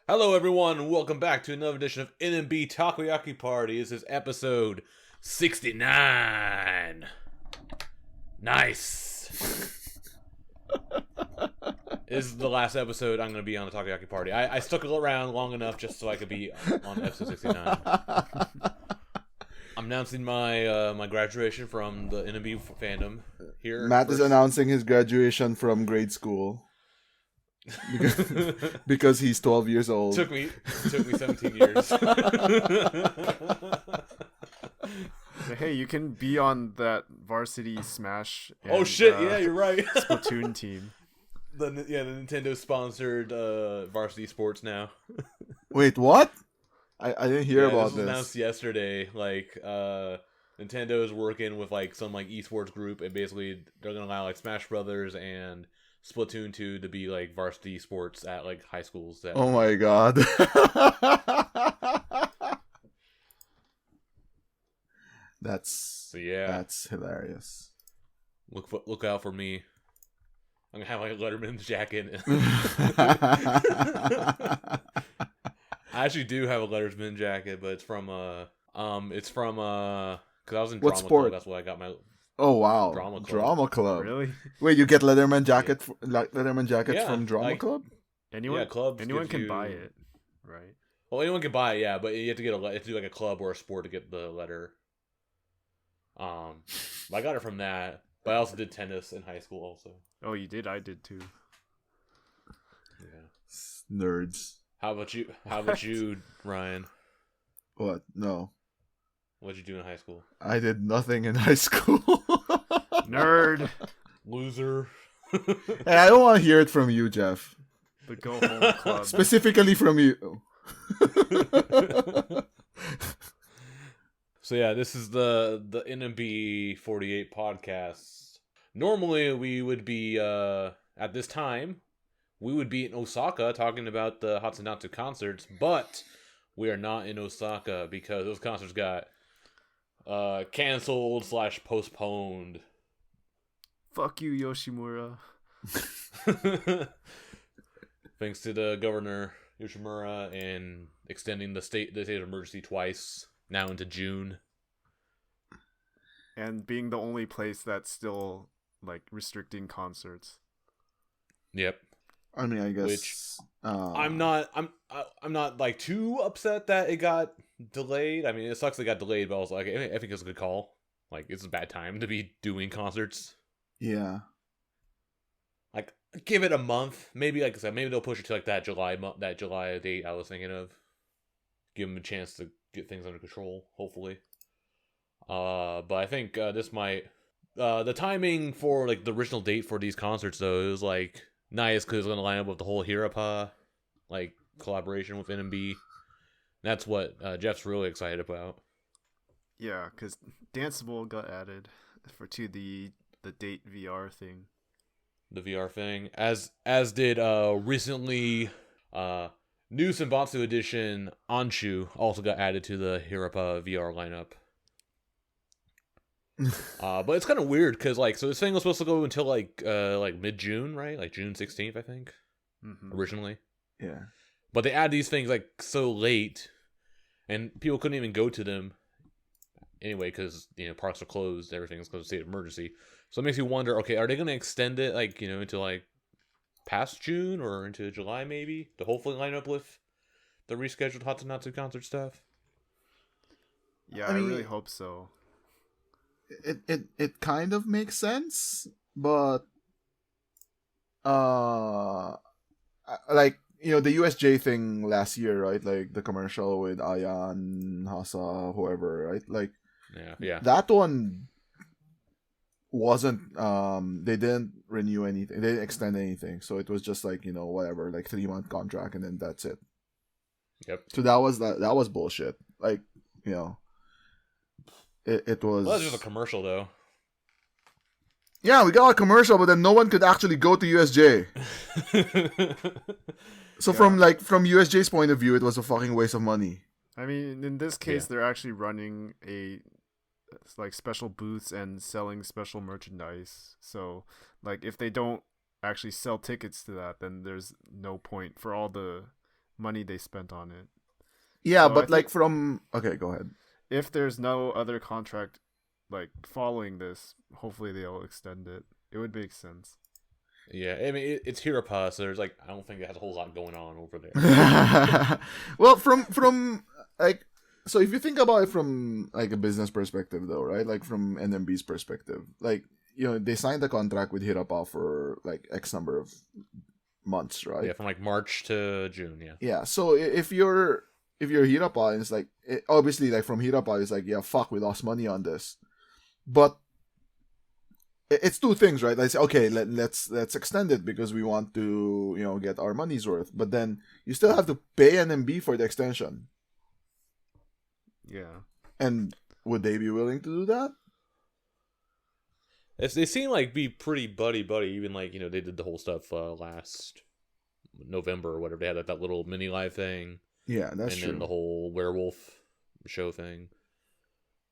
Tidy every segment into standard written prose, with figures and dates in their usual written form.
Hello everyone, welcome back to another edition of NMB Takoyaki Party. This is episode 69. Nice. This is the last episode I'm going to be on the Takoyaki Party. I stuck around long enough just so I could be on episode 69. I'm announcing my graduation from the NMB fandom here. Matt is announcing his graduation from grade school. Because he's 12 years old. Took me 17 years. Hey, you can be on that varsity Smash. And, oh shit! Yeah, you're right. Splatoon team. The Nintendo sponsored varsity sports now. Wait, what? I didn't hear about this. Was announced yesterday. Like Nintendo is working with like some like esports group, and basically they're gonna allow like Smash Brothers and Splatoon 2 to be like varsity sports at like high schools. Oh my god. That's hilarious. Look out for me. I'm gonna have like a Letterman's jacket. I actually do have a Letterman jacket, but it's from because I was in what drama sport? club. That's why I got my. Oh wow! Drama club. Really? Wait, you get Letterman jackets from Drama Club? Anyone? Yeah, clubs. Anyone can buy it, right? Well, anyone can buy it, yeah, but you have to you have to do like a club or a sport to get the letter. I got it from that, but I also did tennis in high school also. Oh, you did? I did too. Yeah. Nerds. How about you, Ryan? What? No. What'd you do in high school? I did nothing in high school. Nerd. Loser. Hey, I don't want to hear it from you, Geoff. The Go Home Club. Specifically from you. So yeah, this is the NMB 48 podcast. Normally we would be at this time we would be in Osaka talking about the Hatsu Natsu concerts, but we are not in Osaka because those concerts got canceled / postponed. Fuck you, Yoshimura. Thanks to the governor Yoshimura and extending the state of emergency twice, now into June. And being the only place that's still like restricting concerts. Yep. I mean, I guess. Which I'm not like too upset that it got delayed. I mean, it sucks it got delayed, but I was like, I think it's a good call. Like, it's a bad time to be doing concerts. Yeah. Like, give it a month. Maybe, like I said, maybe they'll push it to like that July date I was thinking of. Give them a chance to get things under control, hopefully. But I think this might the timing for like the original date for these concerts though, it was like nice because it's gonna line up with the whole Hirapa like collaboration with NMB. That's what Geoff's really excited about. Yeah, because Danceable got added to the date VR thing. The VR thing, as did recently new Senbatsu edition Anshu also got added to the Hirapa VR lineup. But it's kind of weird because like so this thing was supposed to go until like mid-June, right? Like June 16th, I think. Originally. Yeah. But they add these things like so late, and people couldn't even go to them anyway because parks are closed, everything's closed, state of emergency. So it makes you wonder, okay, are they going to extend it like into like past June or into July maybe to hopefully line up with the rescheduled Hatsu Natsu concert stuff? Yeah, I really hope so. It kind of makes sense, but like the USJ thing last year, right? Like the commercial with Ayan, Hasa, whoever, right? Like yeah. That one wasn't they didn't renew anything, they didn't extend anything, so it was just like whatever, like 3-month contract and then that's it. Yep. So that was bullshit. Like it was. Well, that's just a commercial, though. Yeah, we got a commercial, but then no one could actually go to USJ. So from USJ's point of view, it was a fucking waste of money. I mean, in this case, they're actually running special booths and selling special merchandise. So, if they don't actually sell tickets to that, then there's no point for all the money they spent on it. Yeah, so but okay, go ahead. If there's no other contract following this, hopefully they'll extend it. It would make sense. Yeah, I mean it's Hirakata, so there's I don't think it has a whole lot going on over there. Well, from so if you think about it from a business perspective, though, right? From NMB's perspective, they signed a contract with Hirakata for X number of months, right? Yeah, from March to June. Yeah. Yeah. So if you're Hirakata, it's obviously from Hirakata, it's yeah, fuck, we lost money on this, but it's two things, right? Okay, let's extend it because we want to get our money's worth, but then you still have to pay NMB for the extension. Yeah. And would they be willing to do that? They seem be pretty buddy, even they did the whole stuff last November or whatever. They had that little mini live thing. Yeah, that's true. And then the whole werewolf show thing.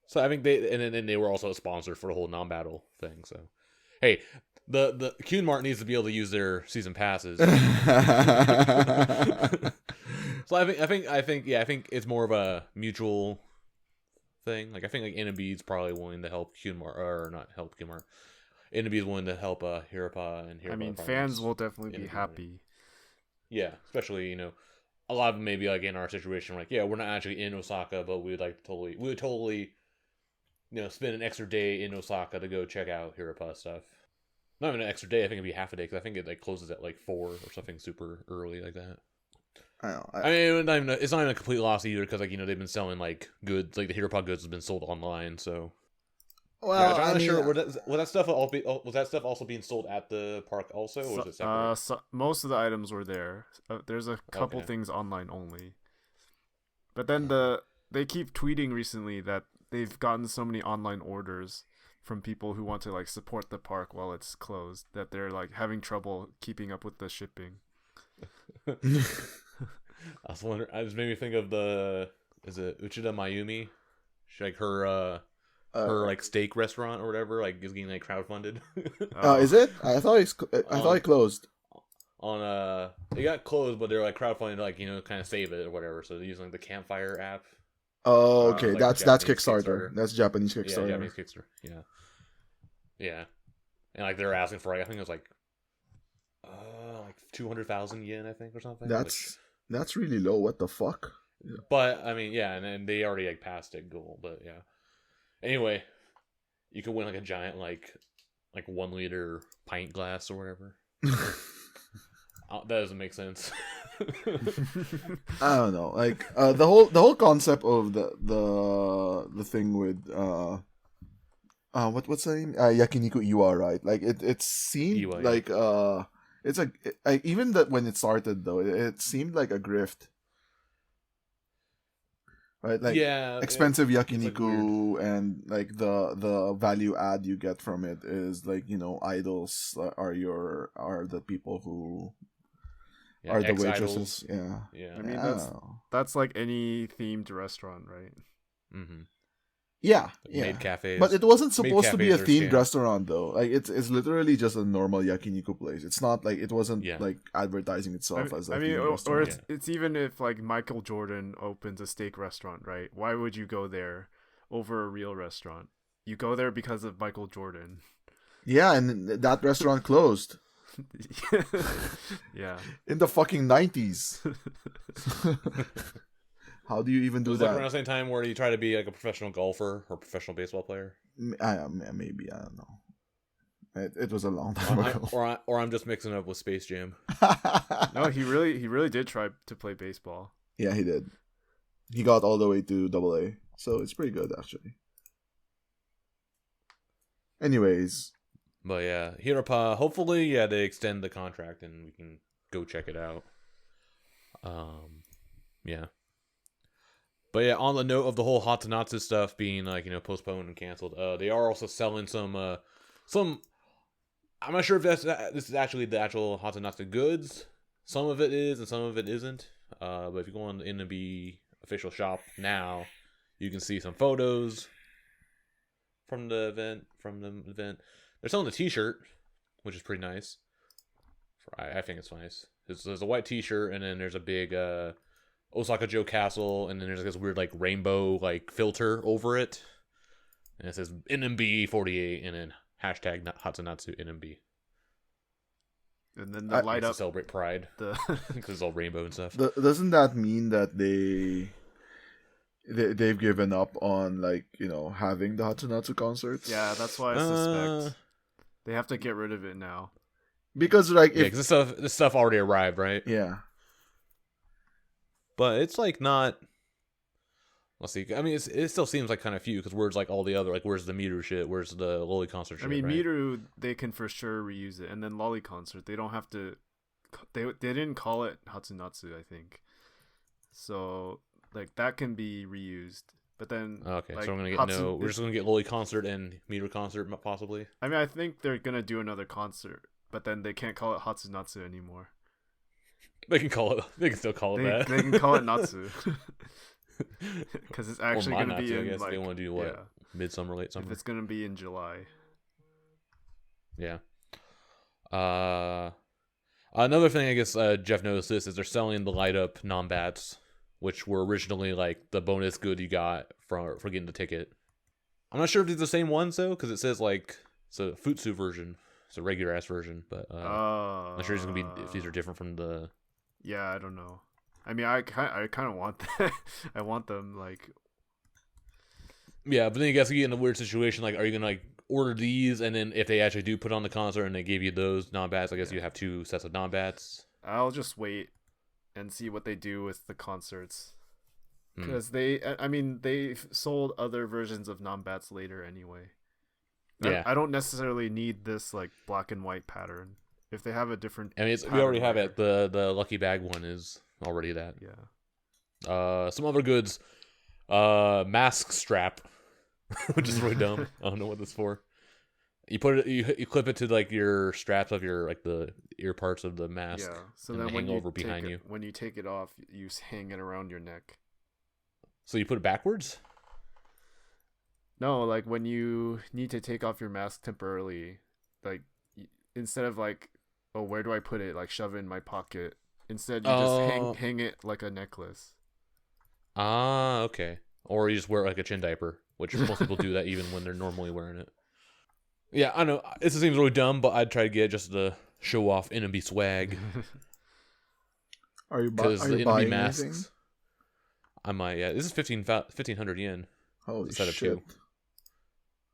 So I think they were also a sponsor for the whole Nambattle thing. So hey, the Kuhn Mart needs to be able to use their season passes. So I think it's more of a mutual thing. I think NMB is probably willing to help Kuhn Mart, or not help Kuhn Mart. NMB is willing to help Hirakata, and Hirakata. I mean, fans will definitely be happy. Yeah, especially a lot of them may be in our situation, we're not actually in Osaka, but we would totally spend an extra day in Osaka to go check out Hirakata stuff. Not even an extra day. I think it'd be half a day because I think it closes at 4 or something super early like that. I know. I mean, it's not even a complete loss either because they've been selling goods, the Hirakata goods has been sold online. So, well, I'm not sure. Was that stuff also being sold at the park also, or was it separate? Most of the items were there. There's a couple things online only, but then they keep tweeting recently that they've gotten so many online orders from people who want to support the park while it's closed that they're having trouble keeping up with the shipping. I was wondering. I just made me think of is it Uchida Mayumi? Her steak restaurant or whatever is getting crowdfunded. Is it? I thought it closed. It got closed, but they're crowdfunding to kind of save it or whatever. So they're using the Campfire app. Oh, okay. That's Kickstarter. That's Japanese Kickstarter. Yeah, Japanese Kickstarter. Yeah. Yeah. And they're asking for I think it was 200,000 yen, I think, or something. That's really low. What the fuck? Yeah. But I mean, yeah, and then they already passed that goal. But yeah. Anyway, you could win a giant 1 liter pint glass or whatever. That doesn't make sense. I don't know. The whole concept of the thing with what's the name? Yakiniku Iwa, right? It seemed Iwa, it's even that when it started though, it seemed like a grift. Right? Expensive yakiniku and the value add you get from it is idols are the people who are the waitresses. Yeah. Yeah. I mean that's like any themed restaurant, right? Mm-hmm. Yeah. Maid cafes. But it wasn't supposed to be a themed restaurant though. It's literally just a normal yakiniku place. It's not it wasn't advertising itself as a themed restaurant. Or it's even if Michael Jordan opens a steak restaurant, right? Why would you go there over a real restaurant? You go there because of Michael Jordan. Yeah, and that restaurant closed. Yeah. In the fucking 90s. How do you even do that? Around the same time where you try to be a professional golfer or professional baseball player? Maybe, I don't know. It was a long time ago. Or I'm just mixing it up with Space Jam. No, he really did try to play baseball. Yeah, he did. He got all the way to AA, so it's pretty good actually. Anyways. But yeah, Hirakata, hopefully, they extend the contract and we can go check it out. Yeah. But yeah, on the note of the whole Hatsu Natsu stuff being like, postponed and canceled, they are also selling some. I'm not sure if this is actually the actual Hatsu Natsu goods. Some of it is, and some of it isn't. But if you go on the NMB official shop now, you can see some photos from the event. They're selling a T-shirt, which is pretty nice. I think it's nice. There's a white T-shirt, and then there's a big Osaka Joe Castle, and then there's like this weird like rainbow like filter over it, and it says NMB 48, and then hashtag Hatsu Natsu NMB. And then the light up to celebrate Pride because it's all rainbow and stuff. Doesn't that mean that they've given up on having the Hatsu Natsu concerts? Yeah, that's why I suspect they have to get rid of it now. Because because this stuff already arrived, right? Yeah. But it's like not. Let's see. I mean, it still seems like kind of few because where's like all the other where's the Miru shit? Where's the Loli concert shit? I mean, right? Miru they can for sure reuse it, and then Loli concert they don't have to. They didn't call it Hatsu Natsu, I think. So like that can be reused, but then okay. Like, so we're gonna get we're just gonna get Loli concert and Miru concert possibly. I mean, I think they're gonna do another concert, but then they can't call it Hatsu Natsu anymore. They can call it. They can still call it that. They can call it Natsu. Because it's actually going to be in, I guess like, they want to do what midsummer, late summer. If it's going to be in July. Yeah. Another thing I guess Geoff noticed this is they're selling the light up non-bats, which were originally like the bonus good you got for getting the ticket. I'm not sure if these are the same ones though, because it says like it's a Futsu version, it's a regular ass version, but I'm not sure it's gonna be if these are different from the. Yeah, I don't know. I mean, I kind of want that. I want them like. Yeah, but then you guys get in a weird situation. Like, are you gonna like order these, and then if they actually do put on the concert and they give you those non-bats, I guess you have two sets of non-bats. I'll just wait and see what they do with the concerts, because they sold other versions of non-bats later anyway. Yeah, I don't necessarily need this like black and white pattern. If they have a different, I mean, we already have it. The lucky bag one is already that. Yeah. Some other goods. Mask strap, which is really dumb. I don't know what this is for. You put it, you clip it to like your straps of your like the ear parts of the mask. Yeah. So and then hang over behind you. When you take it off, you hang it around your neck. So you put it backwards? No, like when you need to take off your mask temporarily, like instead of like, oh, where do I put it? Like shove it in my pocket. Instead, you just hang it like a necklace. Ah, okay. Or you just wear it like a chin diaper, which most people do that even when they're normally wearing it. Yeah, I know. This seems really dumb, but I'd try to get it just to show off NMB swag. Are you buying masks? Anything? I might, yeah. This is 1,500 yen. Holy instead shit. Of two.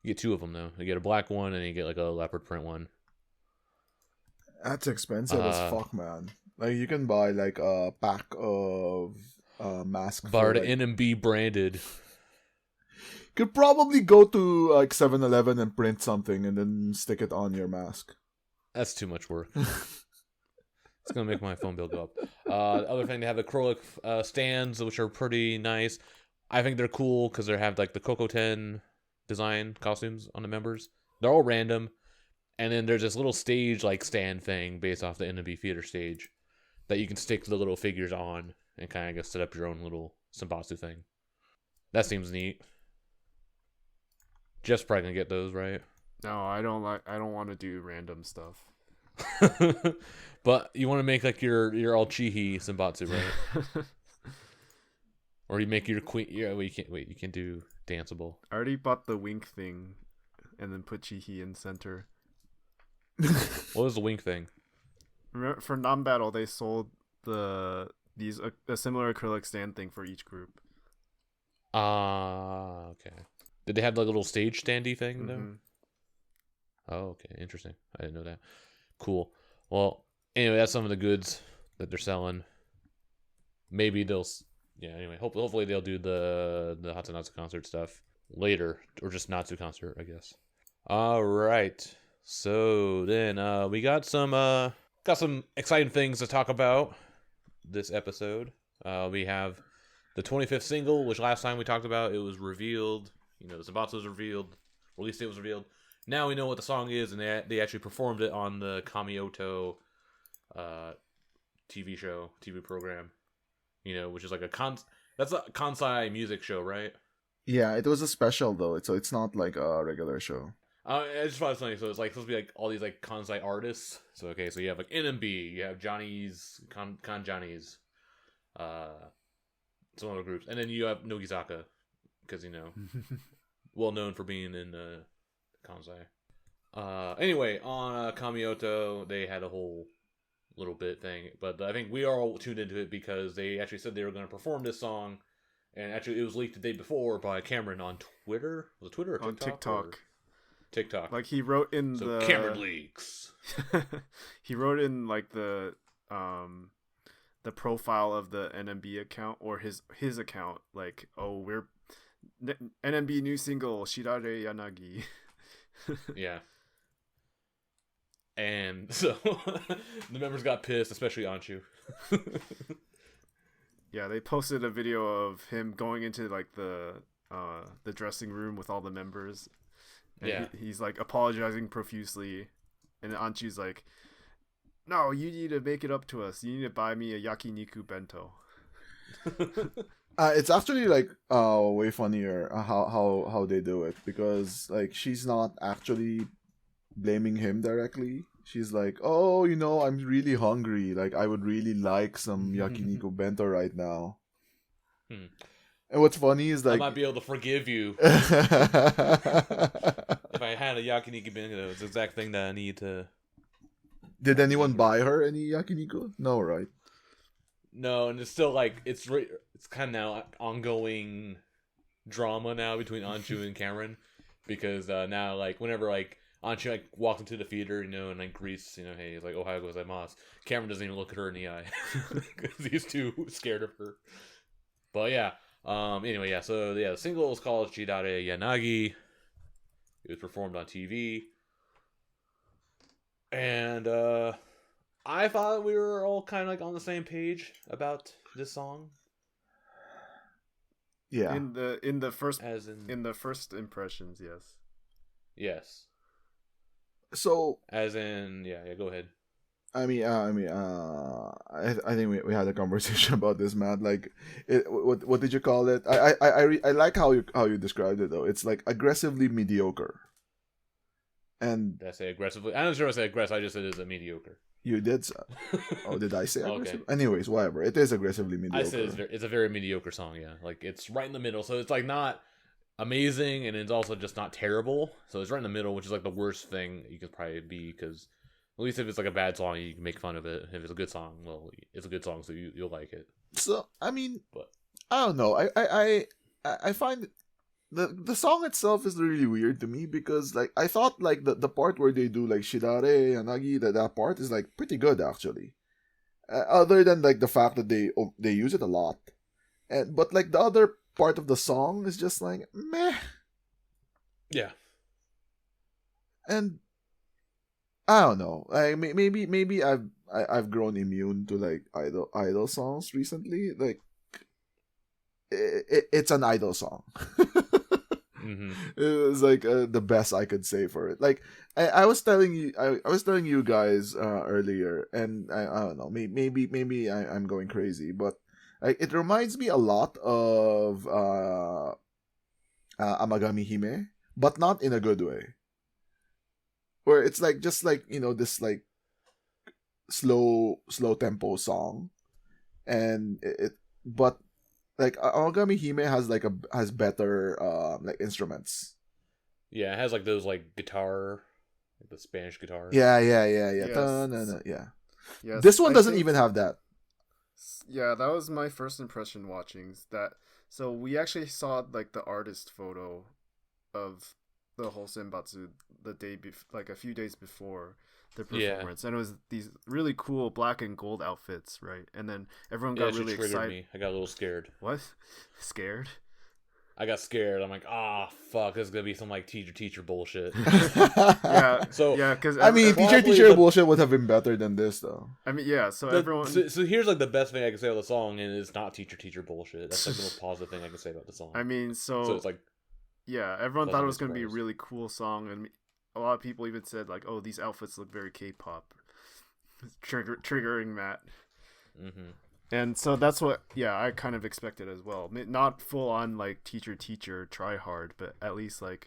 You get two of them, though. You get a black one, and you get like a leopard print one. That's expensive as fuck, man. Like, you can buy like a pack of masks. Bar the NMB branded. Could probably go to like 7-Eleven and print something and then stick it on your mask. That's too much work. It's gonna make my phone bill go up. The other thing, they have acrylic stands, which are pretty nice. I think they're cool because they have like the Kokoten design costumes on the members. They're all random, and then there's this little stage like stand thing based off the NMB theater stage that you can stick the little figures on and kind of set up your own little Senbatsu thing. That seems neat. Jeff's probably gonna get those, right? No, I don't want to do random stuff. But you want to make like your all Chihhi Senbatsu, right? Or you make your queen. Yeah, you can't do danceable. I already bought the wink thing, and then put Chihhi in center. What was the wink thing? Remember, for Nambattle, they sold a similar acrylic stand thing for each group. Okay. Did they have like a little stage standy thing though? Mm-hmm. Oh, okay, interesting. I didn't know that. Cool. Well, anyway, that's some of the goods that they're selling. Maybe they'll. Yeah. Anyway, hopefully they'll do the Hatsu Natsu concert stuff later, or just Natsu concert, I guess. All right. So then we got some exciting things to talk about this episode. We have the 25th single, which last time we talked about, it was revealed. You know, the Senbatsu was revealed. Release date was revealed. Now we know what the song is, and they actually performed it on the Kamioto TV program. You know, which is like that's a Kansai music show, right? Yeah, it was a special though, so it's not like a regular show. I just thought it was funny. So it's like supposed to be like all these like Kansai artists. So okay, so you have like NMB, you have Johnny's Kan Johnny's, some other groups, and then you have Nogizaka, because you know, well known for being in Kansai. Anyway, on Kamioto, they had a whole little bit thing, but I think we are all tuned into it because they actually said they were going to perform this song, and actually it was leaked the day before by Cameron on Twitter. Was it Twitter or TikTok? On TikTok. TikTok. Like he wrote in the Cameron leaks. He wrote in like the profile of the NMB account or his account, like, oh, we're NMB new single Shidare Yanagi. Yeah. And so the members got pissed, especially Anshu. Yeah, they posted a video of him going into like the dressing room with all the members. And yeah, he's like apologizing profusely, and Anshu's like, "No, you need to make it up to us. You need to buy me a yakiniku bento." It's actually like way funnier how they do it, because like she's not actually blaming him directly. She's like, "Oh, you know, I'm really hungry. Like, I would really like some yakiniku bento right now." And what's funny is like I might be able to forgive you if I had a yakiniku bento. It's the exact thing that I need to. Did anyone buy her any yakiniku? No, right? No, and it's still like it's kind of now ongoing drama now between Anshu and Cameron, because now like whenever like Anshu like walks into the theater, you know, and like greets, you know, hey, he's like Ohayou gozaimasu. Cameron doesn't even look at her in the eye because he's too scared of her. But yeah. Anyway, yeah. So yeah, the single is called Shidare Yanagi. It was performed on TV, and I thought we were all kind of like on the same page about this song. Yeah. In the first impressions, yes. Yes. So as in, yeah. Go ahead. I think we had a conversation about this, Matt. Like, what did you call it? I like how you described it though. It's like aggressively mediocre. And did I say aggressively? I'm not sure I said aggressive. I just said it's a mediocre. You did. Oh, did I say aggressive? Okay. Anyways, whatever. It is aggressively mediocre. I said it's a very mediocre song. Yeah, like it's right in the middle. So it's like not amazing, and it's also just not terrible. So it's right in the middle, which is like the worst thing you could probably be, because. At least if it's like a bad song, you can make fun of it. If it's a good song, well, it's a good song, so you'll like it. So I mean, but I don't know. I find the song itself is really weird to me, because like I thought like the part where they do like Shidare Yanagi, that part is like pretty good actually. Other than like the fact that they use it a lot, but like the other part of the song is just like meh. Yeah. And I don't know. Like maybe I've grown immune to like idol songs recently. Like it's an idol song. Mm-hmm. It was like the best I could say for it. Like I was telling you guys earlier, and I don't know. Maybe I'm going crazy, but like it reminds me a lot of Amagami Hime, but not in a good way. Where it's like just like, you know, this like slow tempo song, and but like Amagami Hime has better like instruments. Yeah, it has like those like guitar, like the Spanish guitar. Yeah. Yes. Yeah. Yes, This one doesn't even have that. Yeah, that was my first impression watching that. So we actually saw like the artist photo of the whole Senbatsu like a few days before the performance, and it was these really cool black and gold outfits, right? And then everyone got really excited. Me. I got a little scared. What? Scared? I got scared. I'm like, fuck, this is gonna be some like teacher bullshit. Yeah. So yeah, because I mean, teacher bullshit would have been better than this, though. I mean, yeah. So everyone. So here's like the best thing I can say about the song, and it's not teacher bullshit. That's like the most positive thing I can say about the song. I mean, so it's like, yeah, everyone thought it was gonna be a surprised. really cool song, and a lot of people even said like, "Oh, these outfits look very K-pop," triggering Matt. Mm-hmm. And so that's what, I kind of expected as well. Not full on like teacher try hard, but at least like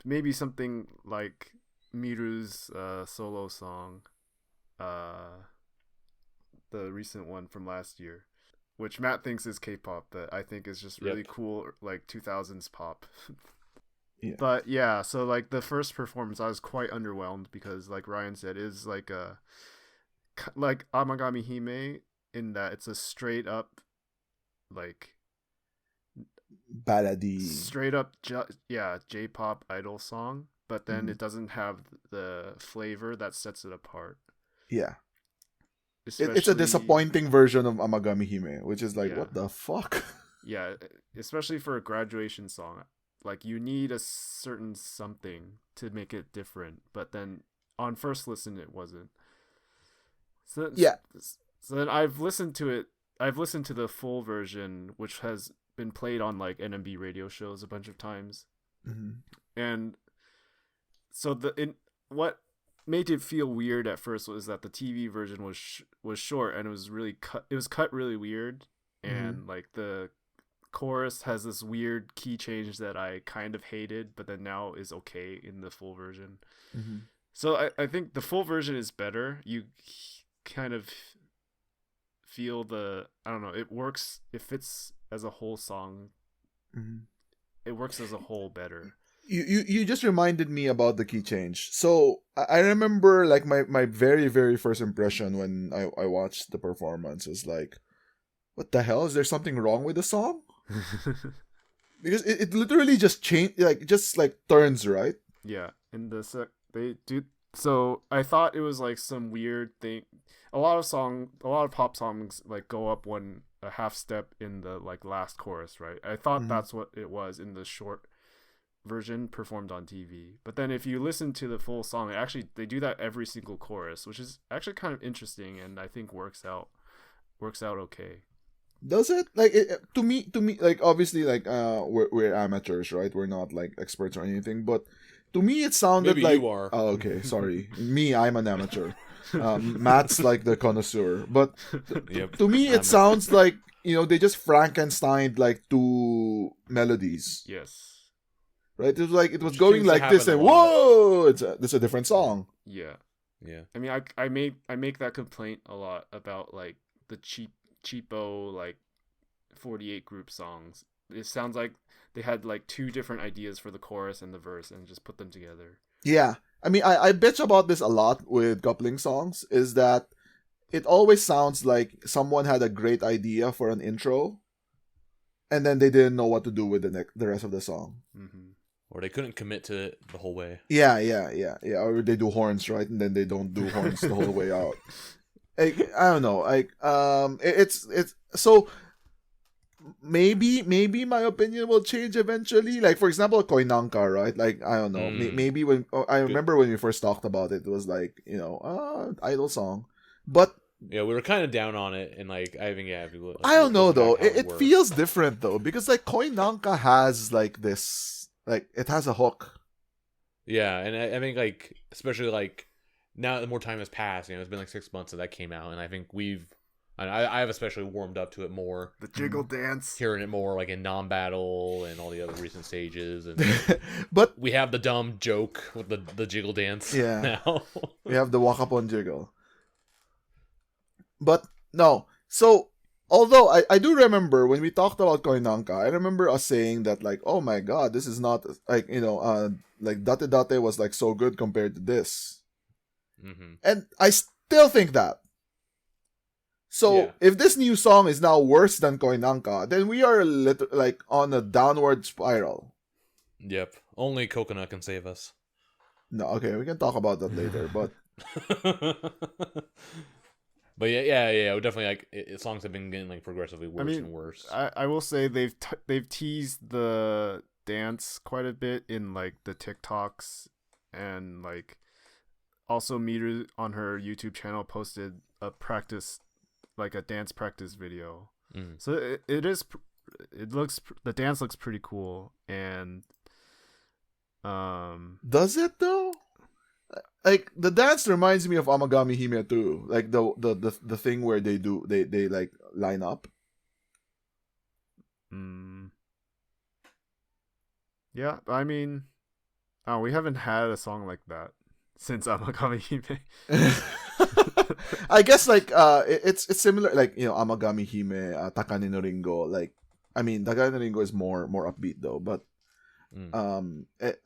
maybe something like Miru's solo song, the recent one from last year, which Matt thinks is K-pop, but I think is just really cool, like 2000s pop. Yeah. But yeah, so like the first performance, I was quite underwhelmed because, like Ryan said, is like Amagami Hime, in that it's a straight up like ballady, straight up J-pop idol song, but then it doesn't have the flavor that sets it apart. Yeah. It's a disappointing version of Amagami Hime, which is like, what the fuck? Yeah, especially for a graduation song. Like, you need a certain something to make it different, but then on first listen it wasn't. So then I've listened to it. I've listened to the full version, which has been played on like NMB radio shows a bunch of times. Mm-hmm. And so what made it feel weird at first was that the TV version was short, and it was really cut. It was cut really weird, and like the chorus has this weird key change that I kind of hated, but then now is okay in the full version. Mm-hmm. So I think the full version is better. You kind of feel I don't know, it works, it fits as a whole song. It works as a whole better. You just reminded me about the key change. So I remember like my very, very first impression when I watched the performance was like, what the hell, is there something wrong with the song? Because it literally just changed, like just like turns, right? Yeah, in the they do. So I thought it was like some weird thing. A lot of pop songs like go up a half step in the like last chorus, right? I thought that's what it was in the short version performed on TV. But then if you listen to the full song, they do that every single chorus, which is actually kind of interesting, and I think works out okay. Does it? Like, to me, like, obviously, like, we're amateurs, right? We're not like experts or anything, but to me, it sounded Maybe like, you are. oh, okay, sorry. Me, I'm an amateur. Matt's like the connoisseur, but to me, it sounds like, they just Frankensteined like two melodies. Yes. Right? It was going like this, and whoa, it's a different song. Yeah. Yeah. I mean, I make that complaint a lot about like the cheapo like 48 group songs. It sounds like they had like two different ideas for the chorus and the verse and just put them together. Yeah. I mean, I bitch about this a lot with coupling songs, is that it always sounds like someone had a great idea for an intro, and then they didn't know what to do with the rest of the song. Or they couldn't commit to it the whole way. Yeah. Or they do horns, right? And then they don't do horns the whole way out. Like, I don't know. Like, it's so maybe my opinion will change eventually. Like, for example, Koinanka, right? Like, I don't know. Maybe when I remember when we first talked about it, it was like, idol song, but yeah, we were kind of down on it, and like I think I don't know though. It feels different though, because like Koinanka has like this, like it has a hook. Yeah, and I think like especially like now that more time has passed, it's been like 6 months since that came out, and I think I've especially warmed up to it more. The jiggle dance, hearing it more like in Nambattle and all the other recent stages, and but we have the dumb joke with the jiggle dance. Yeah, now we have the walk up on jiggle. But no, so although I do remember when we talked about Koinanka, I remember us saying that like, oh my god, this is not like like Date Date was like so good compared to this. And I still think that. So if this new song is now worse than Koinanka, then we are like on a downward spiral. Yep. Only Coconut can save us. No, okay, we can talk about that later, but But yeah. Definitely songs have been getting like progressively worse and worse. I will say they've teased the dance quite a bit in like the TikToks, and like also Miru on her YouTube channel posted a dance practice video. So the dance looks pretty cool. And does it though? Like the dance reminds me of Amagami Hime too. Like the thing where they like line up. Yeah, I mean, we haven't had a song like that since Amagami Hime. I guess like it's similar, like, you know, Amagami Hime, Takane no Ringo. Like, I mean, Takane no Ringo is more upbeat though, but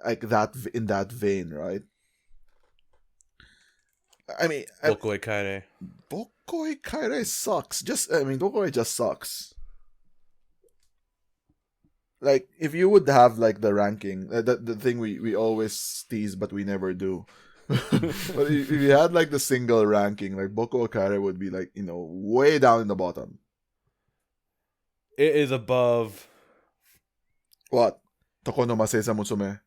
like that in that vein, right? I mean, Bokoi Kaire. Bokoi Kaire sucks. Bokoi just sucks. Like, if you would have like the ranking, the thing we always tease but we never do. But if you had like the single ranking, like Bokoi Kaire would be like, you know, way down in the bottom. It is above. What? Toko no Masesa Mutsume.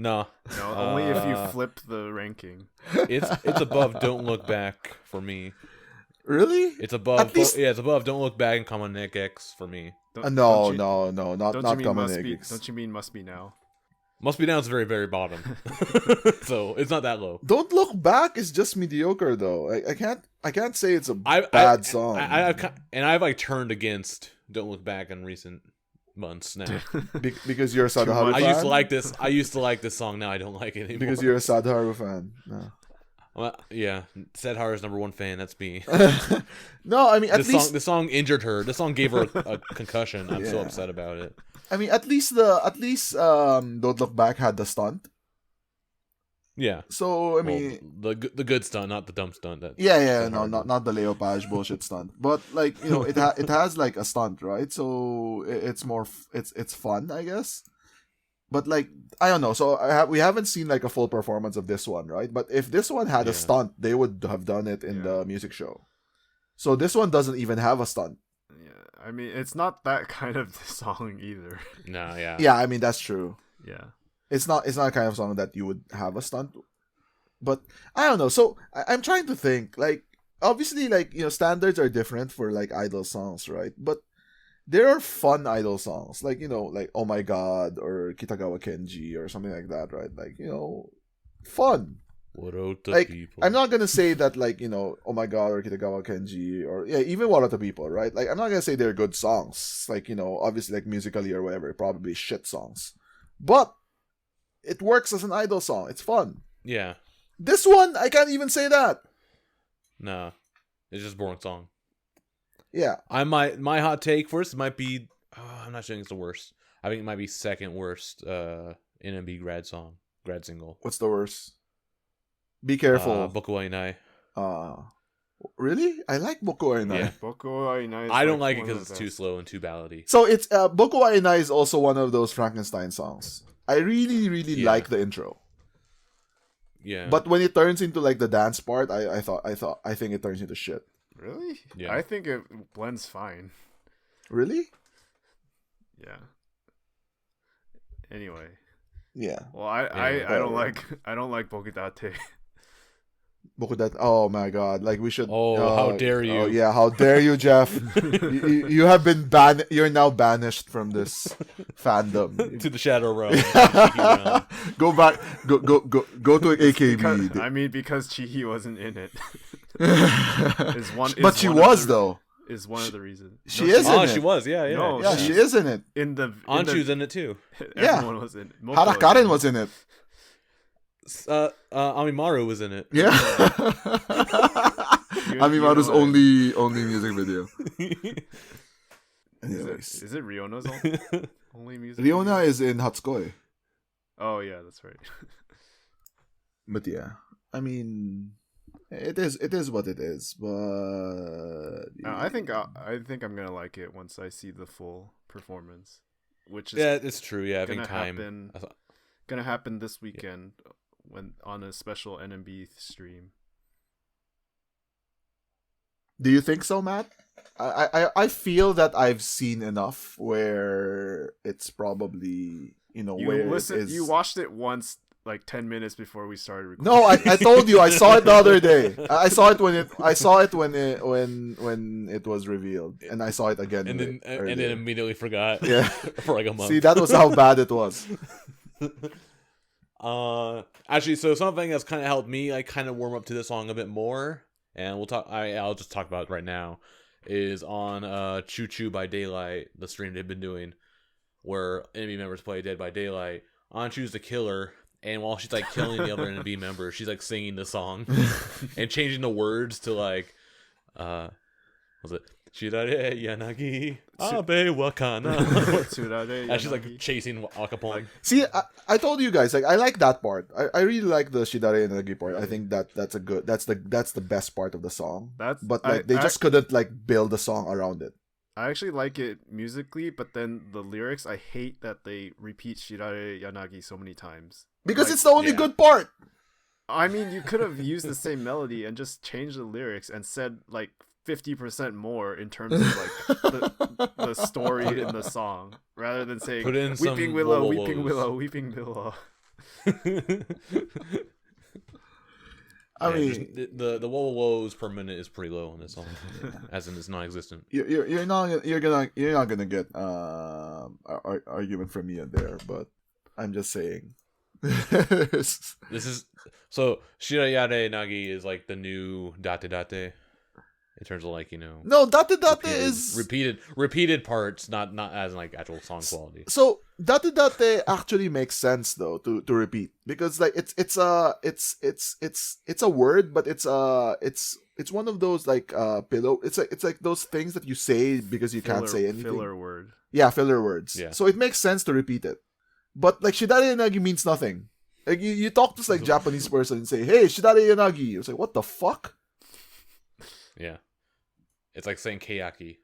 No, only if you flip the ranking. It's above Don't Look Back for me. Really? It's above. Least... it's above Don't Look Back and Kamonek X for me. No, not Kamonek X. Don't you mean Must Be Now? Must Be Now is very, very bottom. So it's not that low. Don't Look Back is just mediocre though. I can't say it's a bad song. I've like turned against Don't Look Back in recent months now. Because you're a Sadaharu fan? I used to like this song. Now I don't like it anymore. Because you're a Sadaharu fan. No. Yeah, Sadaharu's #1 fan. That's me. No, I mean, the song injured her. The song gave her a concussion. I'm so upset about it. I mean, at least Don't Look Back had the stunt. Yeah. So I mean, the good stunt, not the dumb stunt. Not the Leopage bullshit stunt. But like, you know, it has like a stunt, right? So it's more it's fun, I guess. But like, I don't know. So we haven't seen like a full performance of this one, right? But if this one had a stunt, they would have done it in the music show. So this one doesn't even have a stunt. Yeah, I mean, it's not that kind of song either. No, yeah. Yeah, I mean, that's true. Yeah. It's not a kind of song that you would have a stunt. But I don't know. So I'm trying to think. Like, obviously, like, you know, standards are different for like idol songs, right? But there are fun idol songs, like, you know, like Oh My God or Kitagawa Kenji or something like that, right? Like, you know, fun. What out the like, people? I'm not gonna say that, like, you know, Oh My God or Kitagawa Kenji or even What Are the People, right? Like, I'm not gonna say they're good songs. Like, you know, obviously, like, musically or whatever, probably shit songs. But it works as an idol song. It's fun. Yeah. This one, I can't even say that. No, it's just a boring song. Yeah. My hot take first might be, I'm not saying it's the worst. I think it might be second worst NMB grad single. What's the worst? Be careful. Boku wa Inai. Really? I like Boku wa Inai. Yeah. Boku wa Inai. I don't like it because it's too slow and too ballady. So it's Boku wa Inai is also one of those Frankenstein songs. I really, really like the intro. Yeah. But when it turns into like the dance part, I think it turns into shit. Really? Yeah. I think it blends fine. Really? Yeah. Anyway. Yeah. Well, I don't like Bokudate. Oh my god! Like, we should. How dare you? Oh yeah, how dare you, Geoff? you have been banned. You're now banished from this fandom to the Shadow Realm. Go back. Go to AKB. Because Chihhi wasn't in it. But she was though. Is one of the reasons. She is in it. She was. Yeah. No, yeah, she is in it. Anshu's in it too. Everyone was in it. Harakaren was in it. Amimaru was in it. Yeah. Amimaru's only music video. Anyways. Is it Riona's only music Riona is in Hatsukoi. Oh yeah, that's right. But yeah, I mean, it is what it is. But I think I'm gonna like it once I see the full performance, which is it's true. Yeah, I think gonna happen this weekend. When on a special NMB stream. Do you think so, Matt? I feel that I've seen enough where it's probably You watched it once, like 10 minutes before we started recording. No, I told you I saw it the other day. I saw it when it was revealed, and I saw it again. And then immediately forgot. Yeah, for like a month. See, that was how bad it was. Actually, so something that's kind of helped me like kind of warm up to this song a bit more, and I'll just talk about it right now, is on Choo Choo by Daylight, the stream they've been doing, where NMB members play Dead by Daylight. Anchu's the killer, and while she's like killing the other NMB members, she's like singing the song and changing the words to like, was it Shidare Yanagi Abe Wakana? And she's like chasing Akapon. See, I told you guys, like, I like that part. I really like the Shidare Yanagi part. I think that's the best part of the song. But like they just couldn't like build a song around it. I actually like it musically, but then the lyrics, I hate that they repeat Shidare Yanagi so many times. Because like, it's the only good part. I mean, you could have used the same melody and just changed the lyrics and said like 50% more in terms of like the story in the song, rather than saying "Weeping Willow, Weeping Willow, Weeping Willow." I mean, the whoa woes per minute is pretty low on this song, as in it's non-existent. You're not gonna get argument from me in there, but I'm just saying. This is so ShidareYanagi is like the new Date Date. In terms of like, no, Date Date is repeated parts, not as like actual song quality. So Date Date actually makes sense though to repeat, because like it's a word, but it's one of those like pillow. It's like those things that you say because you can't say anything. Filler word. Yeah, filler words. Yeah. So it makes sense to repeat it, but like Shidare Yanagi means nothing. Like you talk to like Japanese person and say, "Hey, Shidare Yanagi," it's like, what the fuck? Yeah. It's like saying Kayaki.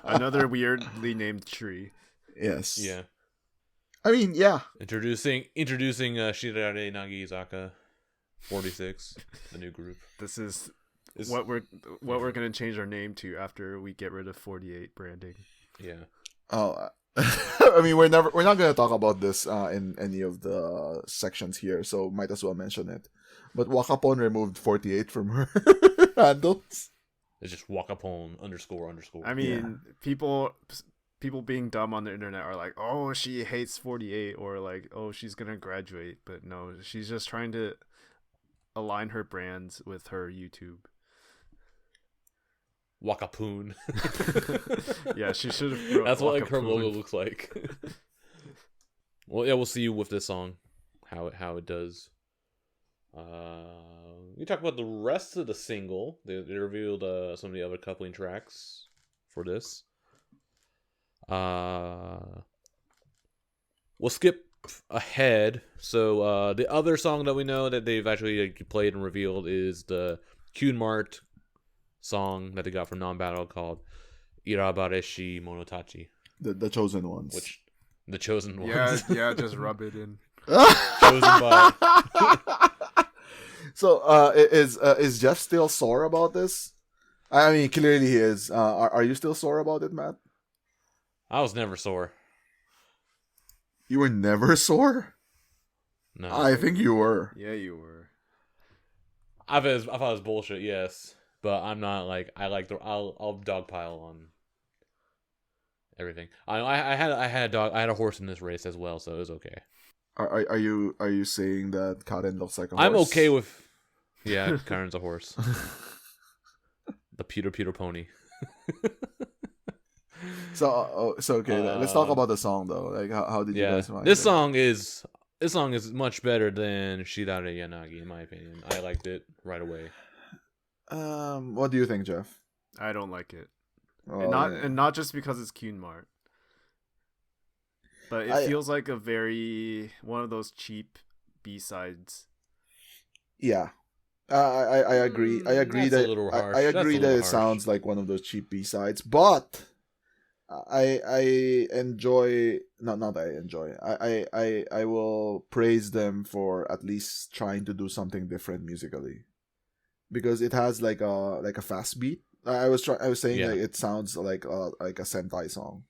Another weirdly named tree. Yes. Yeah. I mean, yeah. Introducing ShidareYanagizaka46, the new group. This is what we're gonna change our name to after we get rid of 48 branding. Yeah. Oh, I mean, we're not gonna talk about this in any of the sections here, so might as well mention it. But Wakapon removed 48 from her handles. It's just Wakapon __. I mean, people being dumb on the internet are like, oh, she hates 48, or like, oh, she's gonna graduate. But no, she's just trying to align her brands with her YouTube. Wakapoon. Yeah, she should have. That's what like her logo looks like. Well, yeah, we'll see with this song how it does. We talk about the rest of the single. They revealed some of the other coupling tracks for this. We'll skip ahead. So the other song that we know that they've actually played and revealed is the Kyunmart song that they got from Nambattle called Erabareshi Monotachi. The chosen ones. The chosen ones. Yeah, just rub it in. Chosen by. So, is Geoff still sore about this? I mean, clearly he is. Are you still sore about it, Matt? I was never sore. You were never sore? No. I think you were. Yeah, you were. I thought it was bullshit, yes. But I'm not like, I'll dogpile on everything. I had a horse in this race as well, so it was okay. Are you saying that Karen looks like a horse? I'm okay with. Yeah, Karen's a horse. The Peter pony. So okay. Let's talk about the song though. Like, how did you guys find this song is much better than Shidare Yanagi in my opinion. I liked it right away. What do you think, Geoff? I don't like it, Oh, and not just because it's Kyunmart. But it feels like one of those cheap B-sides. Yeah, I agree. I agree That's that a little harsh. I agree that it harsh. sounds like one of those cheap B-sides, but I enjoy. Not that I enjoy. I will praise them for at least trying to do something different musically. because it has like a fast beat. I was saying Yeah. like it sounds like a Sentai song.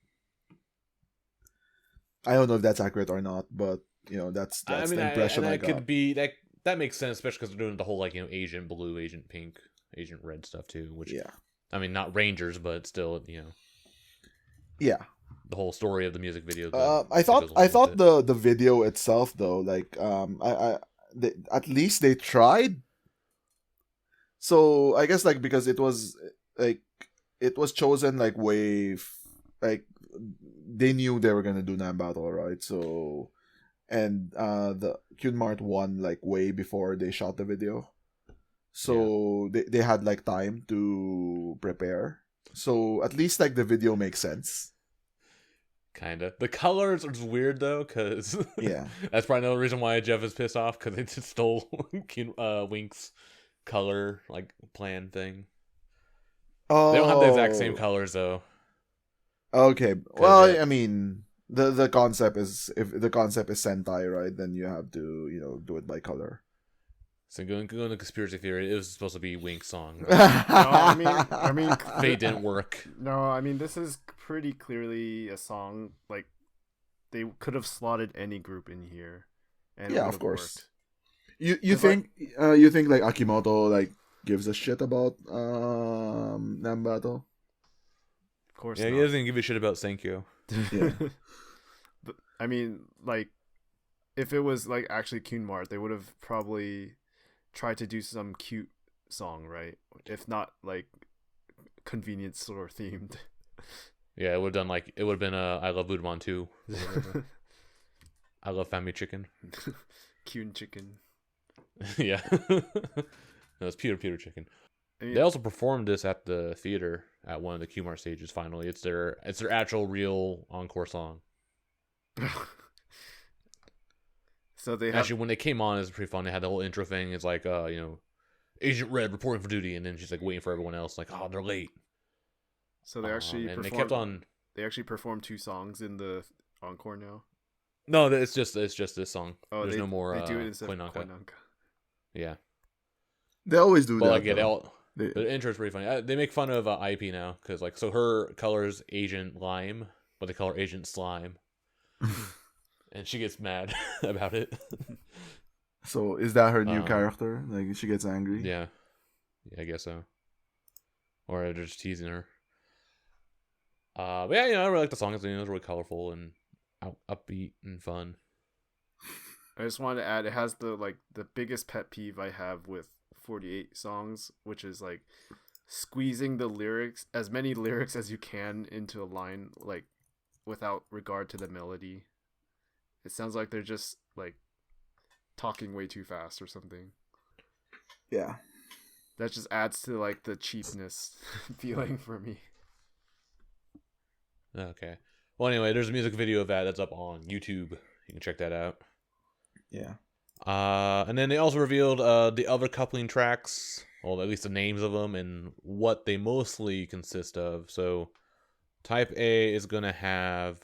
I don't know if that's accurate or not, but that's the impression I got. Could be that makes sense, especially because they're doing the whole like Asian blue, Asian pink, Asian red stuff too. Which I mean, not Rangers, but still yeah. The whole story of the music video. I thought the video itself though, like at least they tried. So I guess like because it was chosen like like they knew they were gonna do Nambattle, right? So and the Cunmart won like way before they shot the video. So they had like time to prepare. So at least like the video makes sense. Kinda. The colors are just weird though, because that's probably another reason why Geoff is pissed off, because they just stole Wink's color like plan thing. Oh, they don't have the exact same colors though. Okay, well, I mean, the concept is, if the concept is Sentai, right? Then you have to do it by color. So going to conspiracy theory, it was supposed to be Wink's song. Right? No, I mean, fate didn't work. No, I mean, this is pretty clearly a song. Like, they could have slotted any group in here, and yeah, of course. Worked. You think like Akimoto like gives a shit about Nambattle? Of course. Yeah, not. He doesn't give a shit about Senkyo. Yeah. But, I mean, like, if it was like actually Cunmart, they would have probably tried to do some cute song, right? If not like convenience store themed. Yeah, it would have been I Love Udon too. I Love Family Chicken. Cune Chicken. Yeah. No, it's Peter Chicken. I mean, they also performed this at the theater at one of the Cunmart stages. Finally, it's their actual real encore song. So they actually, when they came on, it was pretty fun. They had the whole intro thing. It's like, Agent Red reporting for duty, and then she's like waiting for everyone else. Like, oh, they're late. So they actually and they kept on. They actually performed 2 songs in the encore now. No, it's just this song. Oh, there's no more. They do it instead Koinanka. of Koinanka. Yeah, they always do that. Like, the intro is pretty funny. They make fun of IP now because so her color's Agent Lime, but they call her Agent Slime. And she gets mad about it. So is that her new character? Like, she gets angry? Yeah, I guess so. Or they're just teasing her. But yeah, I really like the song. It's really colorful and upbeat and fun. I just wanted to add, it has the biggest pet peeve I have with 48 songs, which is like squeezing the lyrics, as many lyrics as you can into a line, like without regard to the melody. It sounds like they're just like talking way too fast or something. Yeah. That just adds to like the cheapness feeling for me. Okay. Well, anyway, there's a music video of that's up on YouTube. You can check that out. Yeah. And then they also revealed the other coupling tracks, well, at least the names of them and what they mostly consist of. So, Type A is gonna have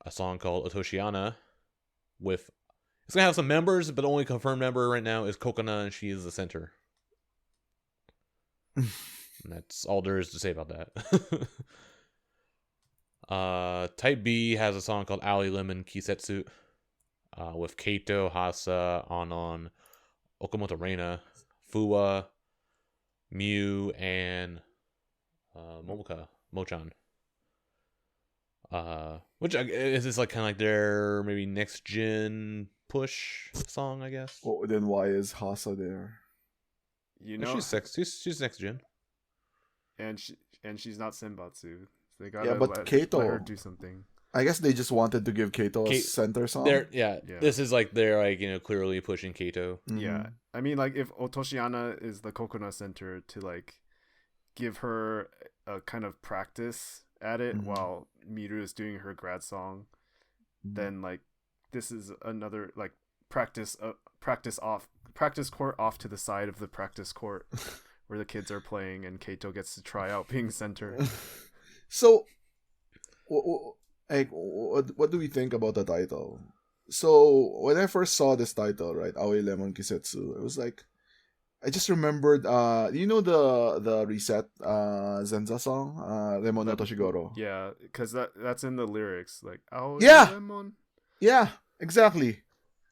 a song called Otoshiana it's gonna have some members, but the only confirmed member right now is Kokona, and she is the center. And that's all there is to say about that. Type B has a song called Ali Lemon Kisetsu, with Kaito, Hasa, Anon, Okamoto Reina, Fuwa, Miu, and Mochan. Which is this like kind of like their maybe next gen push song, I guess. Well, then why is Hasa there? She's next gen, and she's not Senbatsu. So they gotta let her do something. I guess they just wanted to give Kaito a center song. This is like they're like clearly pushing Kaito. Mm-hmm. Yeah, I mean, like, if Otoshiana is the Kokona center to like give her a kind of practice at it while Miru is doing her grad song, then like this is another like practice court off to the side of the practice court where the kids are playing and Kaito gets to try out being center. So what do we think about the title? So when I first saw this title, right, Aoi Lemon Kisetsu, it was like, I just remembered. You know the reset Zenza song, Lemon no Toshigoro. Yeah, because that's in the lyrics. Like, oh Yeah. lemon. Yeah, exactly.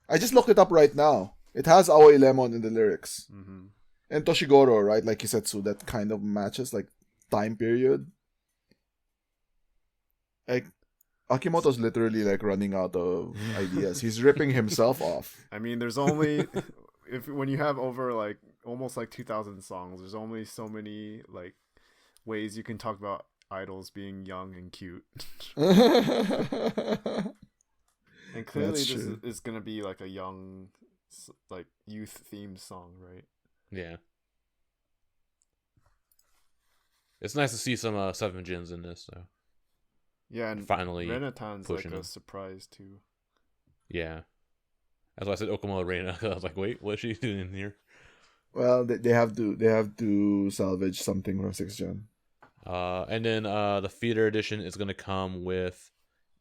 I just looked it up right now. It has Aoi Lemon in the lyrics. Mm-hmm. And Toshigoro, right? Like you said, so that kind of matches like time period. Like Akimoto's literally like running out of ideas. He's ripping himself off. I mean, there's only when you have over like almost like 2,000 songs, there's only so many like ways you can talk about idols being young and cute. And clearly this is gonna be like a young, like youth themed song, right? Yeah. It's nice to see some Seven Jins in this, though. Yeah, and finally Renatan's like a him. surprise too. Yeah. That's why I said Okamoto Reina. I was like, wait, what is she doing in here? Well, they have to salvage something from 6th Gen. And then the theater edition is gonna come with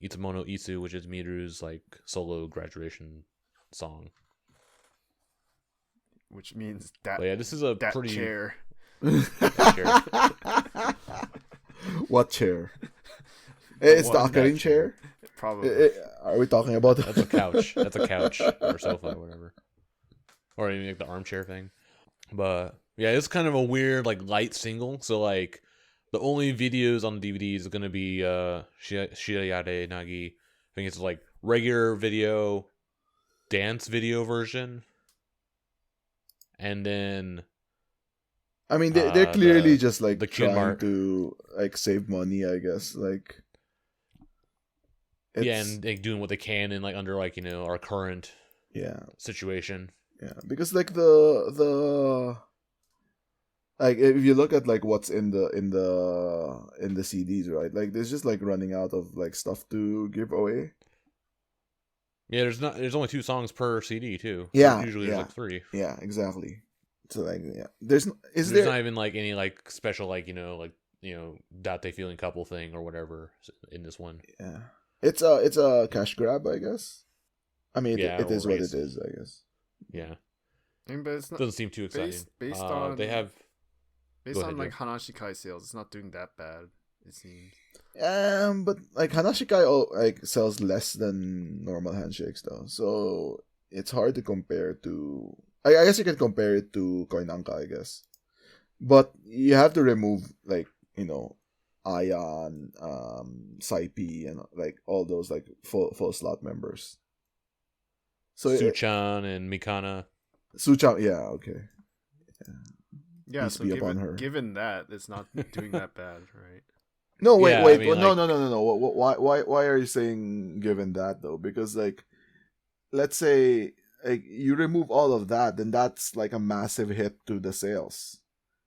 Itsumono Itsu, which is Miru's like solo graduation song. Which means that. But yeah, this is a that pretty chair. That chair. What chair? It's the Akarin chair. Probably. Are we talking about That's a couch. That's a couch or sofa or whatever, or even like the armchair thing. But yeah, it's kind of a weird like light single. So like the only videos on the DVD is gonna be Shidare Yanagi. I think it's like regular video, dance video version, and then I mean, they're clearly just like the trying to like save money, I guess. Like, yeah, and like doing what they can in like under like our current situation. Yeah, because like the like if you look at like what's in the CDs, right? Like there's just like running out of like stuff to give away. Yeah, there's only 2 songs per CD too. Yeah, usually there's like 3. Yeah, exactly. So like there's not even like any like special like Date feeling couple thing or whatever in this one. Yeah, it's a cash grab, I guess. I mean, it is what it is, I guess. Yeah, I mean, but it's not doesn't seem too exciting. Based on they have based on like Hanashikai sales, it's not doing that bad. It seems. But like Hanashikai like sells less than normal handshakes though, so it's hard to compare to. I guess you can compare it to Koinanka, I guess, but you have to remove like Ion, Saipi, and like all those like full slot members. So Suuchan and Mikana. Suuchan, yeah, okay. Yeah, so given that, it's not doing that bad, right? No, wait. I mean, no. Why are you saying given that though? Because like, let's say like you remove all of that, then that's like a massive hit to the sales.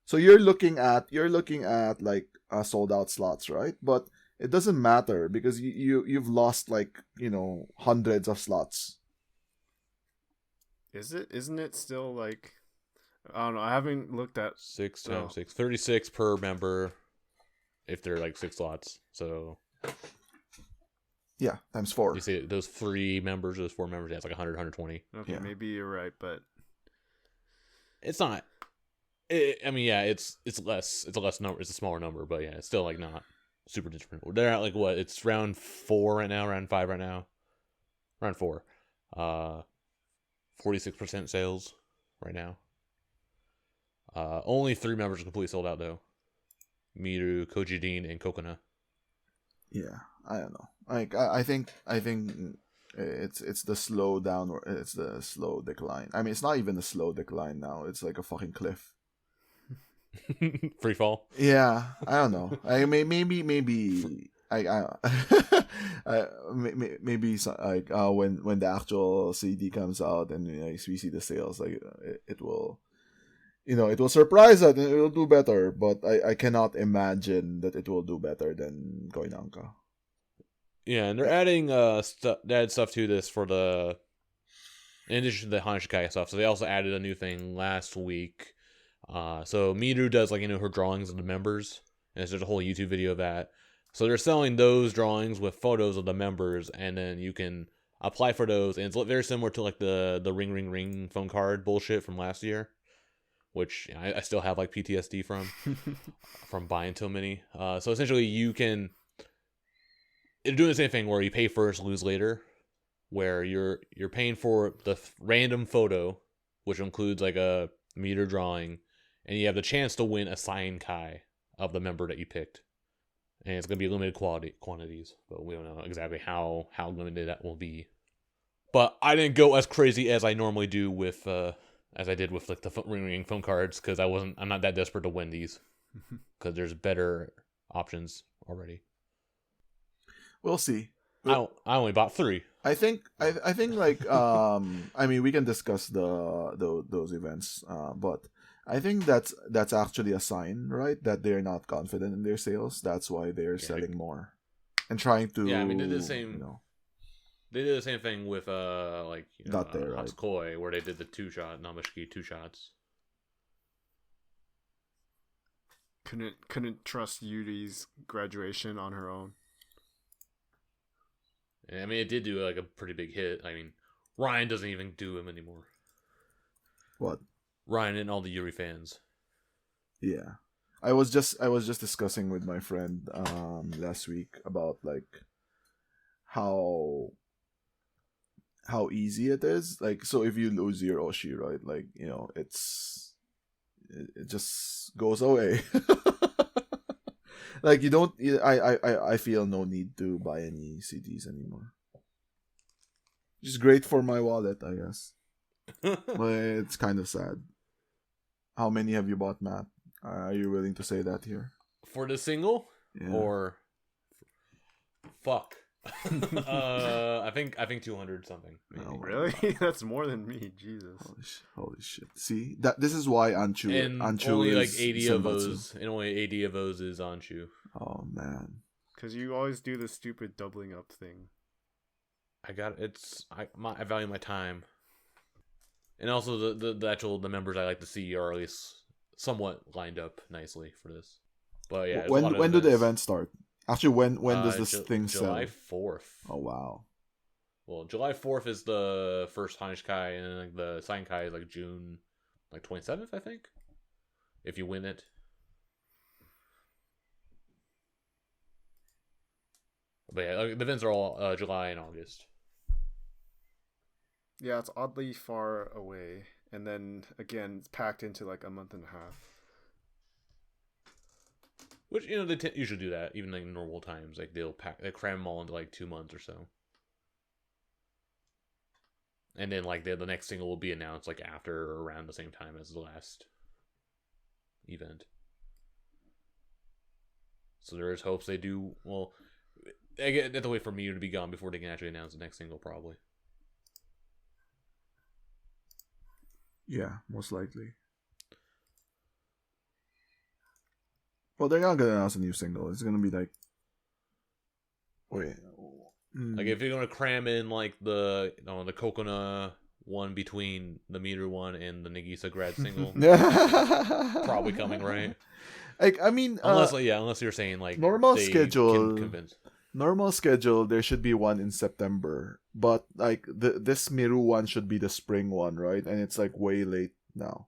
So you're looking at like sold out slots, right? But it doesn't matter because you've lost like hundreds of slots. Isn't it still like, I don't know, I haven't looked at 6 times 6, 36 per member if they're like 6 slots. So yeah, times 4. You see those 3 members, those 4 members, it's like 100, 120. Okay, maybe you're right, but it's not. I mean, yeah, it's less. It's a less number. It's a smaller number, but yeah, it's still like not super different. They're at like what? It's round 4 right now. Round 5 right now. Round 4. 46% sales right now. Only 3 members are completely sold out though. Miru, Kojidin, and Kokona. Yeah, I don't know. Like I think it's the slow down, or it's the slow decline. I mean, it's not even a slow decline now. It's like a fucking cliff. Free fall. Yeah, I don't know. I maybe maybe like when the actual CD comes out and we see the sales, like it will. It will surprise us and it will do better, but I cannot imagine that it will do better than Koinanka. Yeah, and they're adding they added stuff to this for the, in addition to the Hanashikai stuff. So they also added a new thing last week. So Miru does like her drawings of the members, and there's a whole YouTube video of that. So they're selling those drawings with photos of the members, and then you can apply for those, and it's very similar to like the ring phone card bullshit from last year. which I still have like PTSD from buying so many. So essentially, it's doing the same thing where you pay first, lose later, where you're paying for the random photo, which includes like a meter drawing, and you have the chance to win a signed Kai of the member that you picked. And it's going to be limited quantities, but we don't know exactly how limited that will be. But I didn't go as crazy as I normally do with, as I did with like the ring phone cards, because I'm not that desperate to win these, because there's better options already. We'll see. I only bought 3. I think like I mean, we can discuss those events, but I think that's actually a sign, right, that they're not confident in their sales. That's why they're selling more and trying to. Yeah, I mean, they did the same. They did the same thing with Hatsukoi, where they did the 2-shot Namashiki 2 shots. Couldn't trust Yuri's graduation on her own. I mean, it did do like a pretty big hit. I mean, Ryan doesn't even do him anymore. What? Ryan and all the Yuri fans. Yeah, I was just discussing with my friend last week about like how easy it is. Like, so if you lose your Oshi, right? Like, you know, it just goes away. Like, you don't. I feel no need to buy any CDs anymore. Which is great for my wallet, I guess. But it's kind of sad. How many have you bought, Matt? Are you willing to say that here? For the single? Yeah. Or fuck. I think 200 something. Oh, really? That's more than me. Jesus. Holy shit. See, this is why Anchu only is like 80 of Senbatsu. those, and only 80 of those is Anchu. Oh man. Because you always do the stupid doubling up thing. I value my time. And also the members I like to see are at least somewhat lined up nicely for this. But yeah, when do the events start? Actually, when does this thing sell? July 4th. Oh wow. Well, July 4th is the first Hanashikai, and like the sign Kai is like June 27th, I think. If you win it. But yeah, the events are all July and August. Yeah, it's oddly far away, and then again, it's packed into like a month and a half. Which, you know, they usually do that, even like in normal times. Like they cram them all into like 2 months or so. And then like the next single will be announced like after or around the same time as the last event. So there is hopes they do. Well, they have to wait for Miru to be gone before they can actually announce the next single, probably. Yeah, most likely. Well, they're not gonna announce a new single. It's gonna be like, wait, like if you're gonna cram in like the Kokona one between the Miru one and the Nagisa grad single, probably coming, right? Like, I mean, unless you're saying like normal schedule. Convince. Normal schedule, there should be one in September, but like this Miru one should be the spring one, right? And it's like way late now.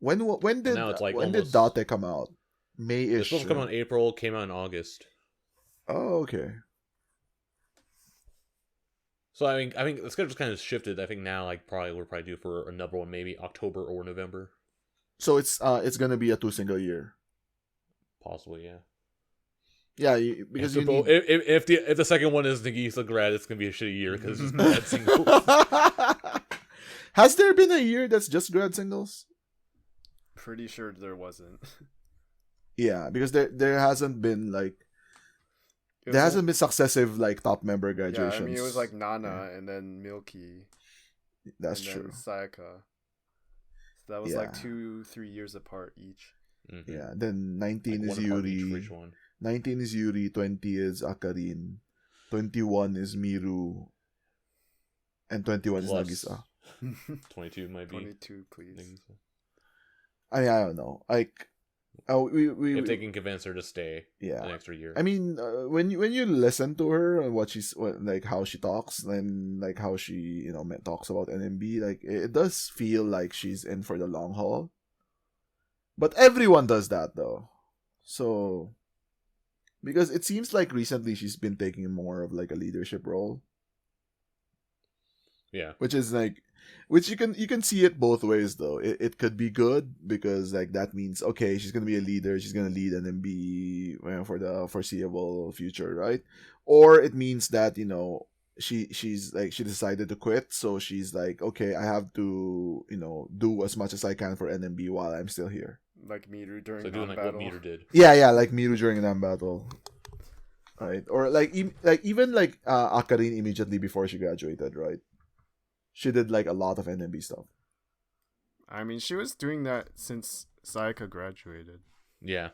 When did Date come out? May-ish. It's supposed to come out in April. Came out in August. Oh, okay. So I think the schedule's kind of shifted. I think now we're probably due for another one, maybe October or November. So it's gonna be a 2 single year. Possibly, yeah. Yeah, because if the second one is Nagisa grad, it's gonna be a shitty year because it's grad singles. Has there been a year that's just grad singles? Pretty sure there wasn't. Yeah, because there hasn't been hasn't been successive like top member graduations. Yeah, I mean it was like Nana and then Milky. That's and true. Then Sayaka. So that was like 2-3 years apart each. Mm-hmm. Yeah, then 19 is Yuri. 19 is Yuri, 20 is Akarin, 21 is Miru, and 21 is Nagisa. 22 might be. 22, please. Nagisa. I don't know. Like, if they can convince her to stay, an extra year. I mean, when you listen to her and like how she talks and like how she talks about NMB, like it does feel like she's in for the long haul. But everyone does that though. So because it seems like recently she's been taking more of like a leadership role. Yeah. Which is like, which you can see it both ways though. It could be good because like that means okay, she's gonna be a leader, she's gonna lead NMB for the foreseeable future, right? Or it means that she's like she decided to quit, so she's like okay, I have to do as much as I can for NMB while I'm still here. Like Miru during so doing like what Miru did. Yeah, like Miru during Nambattle. Right, or like even like Akarin immediately before she graduated, right? She did like a lot of NMB stuff. I mean, she was doing that since Sayaka graduated. Yeah.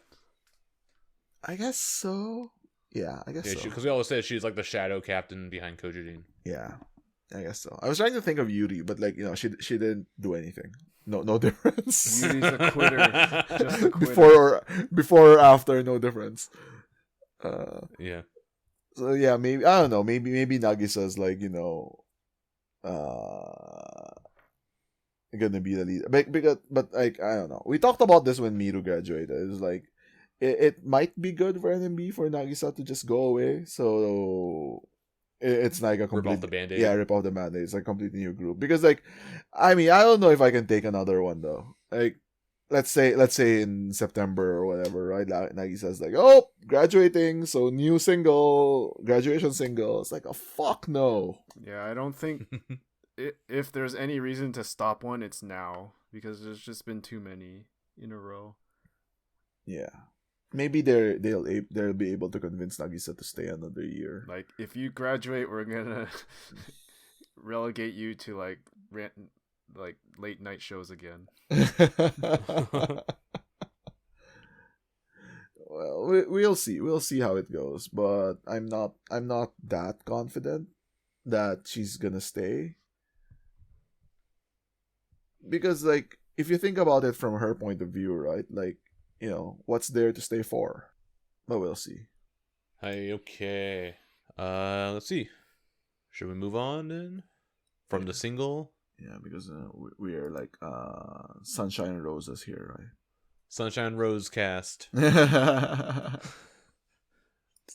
I guess so. Yeah, I guess so. Because we always say she's like the shadow captain behind Kojujin. Yeah, I guess so. I was trying to think of Yuri, but like she didn't do anything. No difference. Yuri's a quitter. Just a quitter. Before or after, no difference. Yeah. So yeah, maybe I don't know. Maybe Nagisa's like gonna be the leader. But like I don't know. We talked about this when Miru graduated. It was like it might be good for NMB for Nagisa to just go away. So it's like a complete rip off the Band-Aid. Yeah, rip off the Band-Aid. It's like a completely new group. Because like I mean, I don't know if I can take another one though. Like let's say in September or whatever, right? Nagisa's like, oh, graduating, so new single, graduation single. It's like a fuck no. Yeah, I don't think if there's any reason to stop one, it's now because there's just been too many in a row. Yeah, maybe they'll be able to convince Nagisa to stay another year. Like if you graduate, we're gonna relegate you to like late night shows again. Well, we'll see. We'll see how it goes, but I'm not that confident that she's gonna stay. Because like if you think about it from her point of view, right? Like, what's there to stay for? But we'll see. Hey, okay. Let's see. Should we move on then? From the single? Yeah, because we are like Sunshine and Roses here, right? Sunshine Rose Cast. It's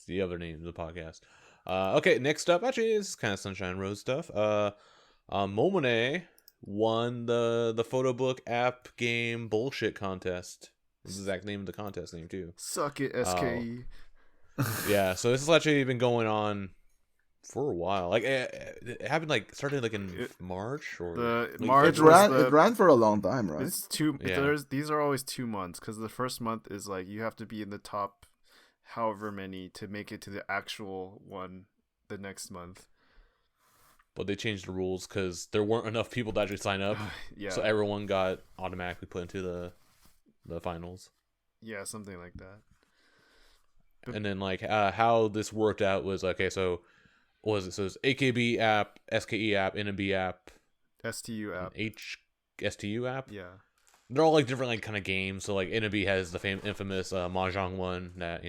the other name of the podcast. Okay, next up, actually, this is kind of Sunshine Rose stuff. Momone won the Photobook app game bullshit contest. This is the exact name of the contest name too. Suck it, SKE. Yeah, so this has actually been going on for a while. Like it happened started in March or March. It ran for a long time, right? It's these are always 2 months because the first month is like you have to be in the top however many to make it to the actual one the next month. But they changed the rules because there weren't enough people to actually sign up. Yeah. So everyone got automatically put into the finals. Yeah, something like that. And then how this worked out was okay. So what was it? So it's AKB app, SKE app, NMB app, STU app, STU app. Yeah, they're all different kind of games. So NMB has the infamous mahjong one that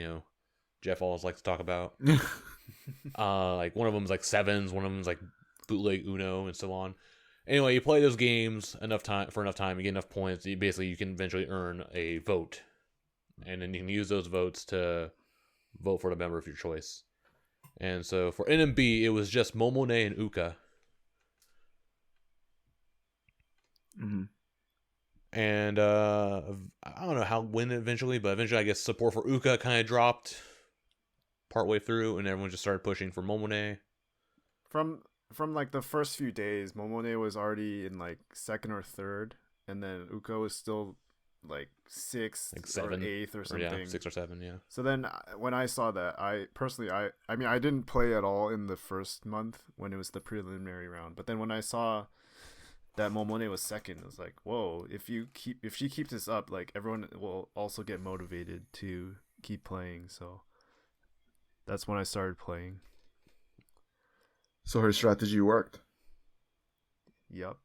Geoff always likes to talk about. One of them is sevens, one of them is bootleg Uno, and so on. Anyway, you play those games enough time, you get enough points. You can eventually earn a vote, and then you can use those votes to vote for the member of your choice. And so for NMB, it was just Momone and Uka. Mm-hmm. And I don't know when eventually, but eventually I guess support for Uka kind of dropped partway through, and everyone just started pushing for Momone. From the first few days, Momone was already in second or third, and then Uka was still sixth, or eighth or something. Yeah, 6 or 7, yeah. So then when I saw that, I didn't play at all in the first month when it was the preliminary round. But then when I saw that Momone was second, I was like, whoa, if she keeps this up, everyone will also get motivated to keep playing. So that's when I started playing. So her strategy worked. Yep.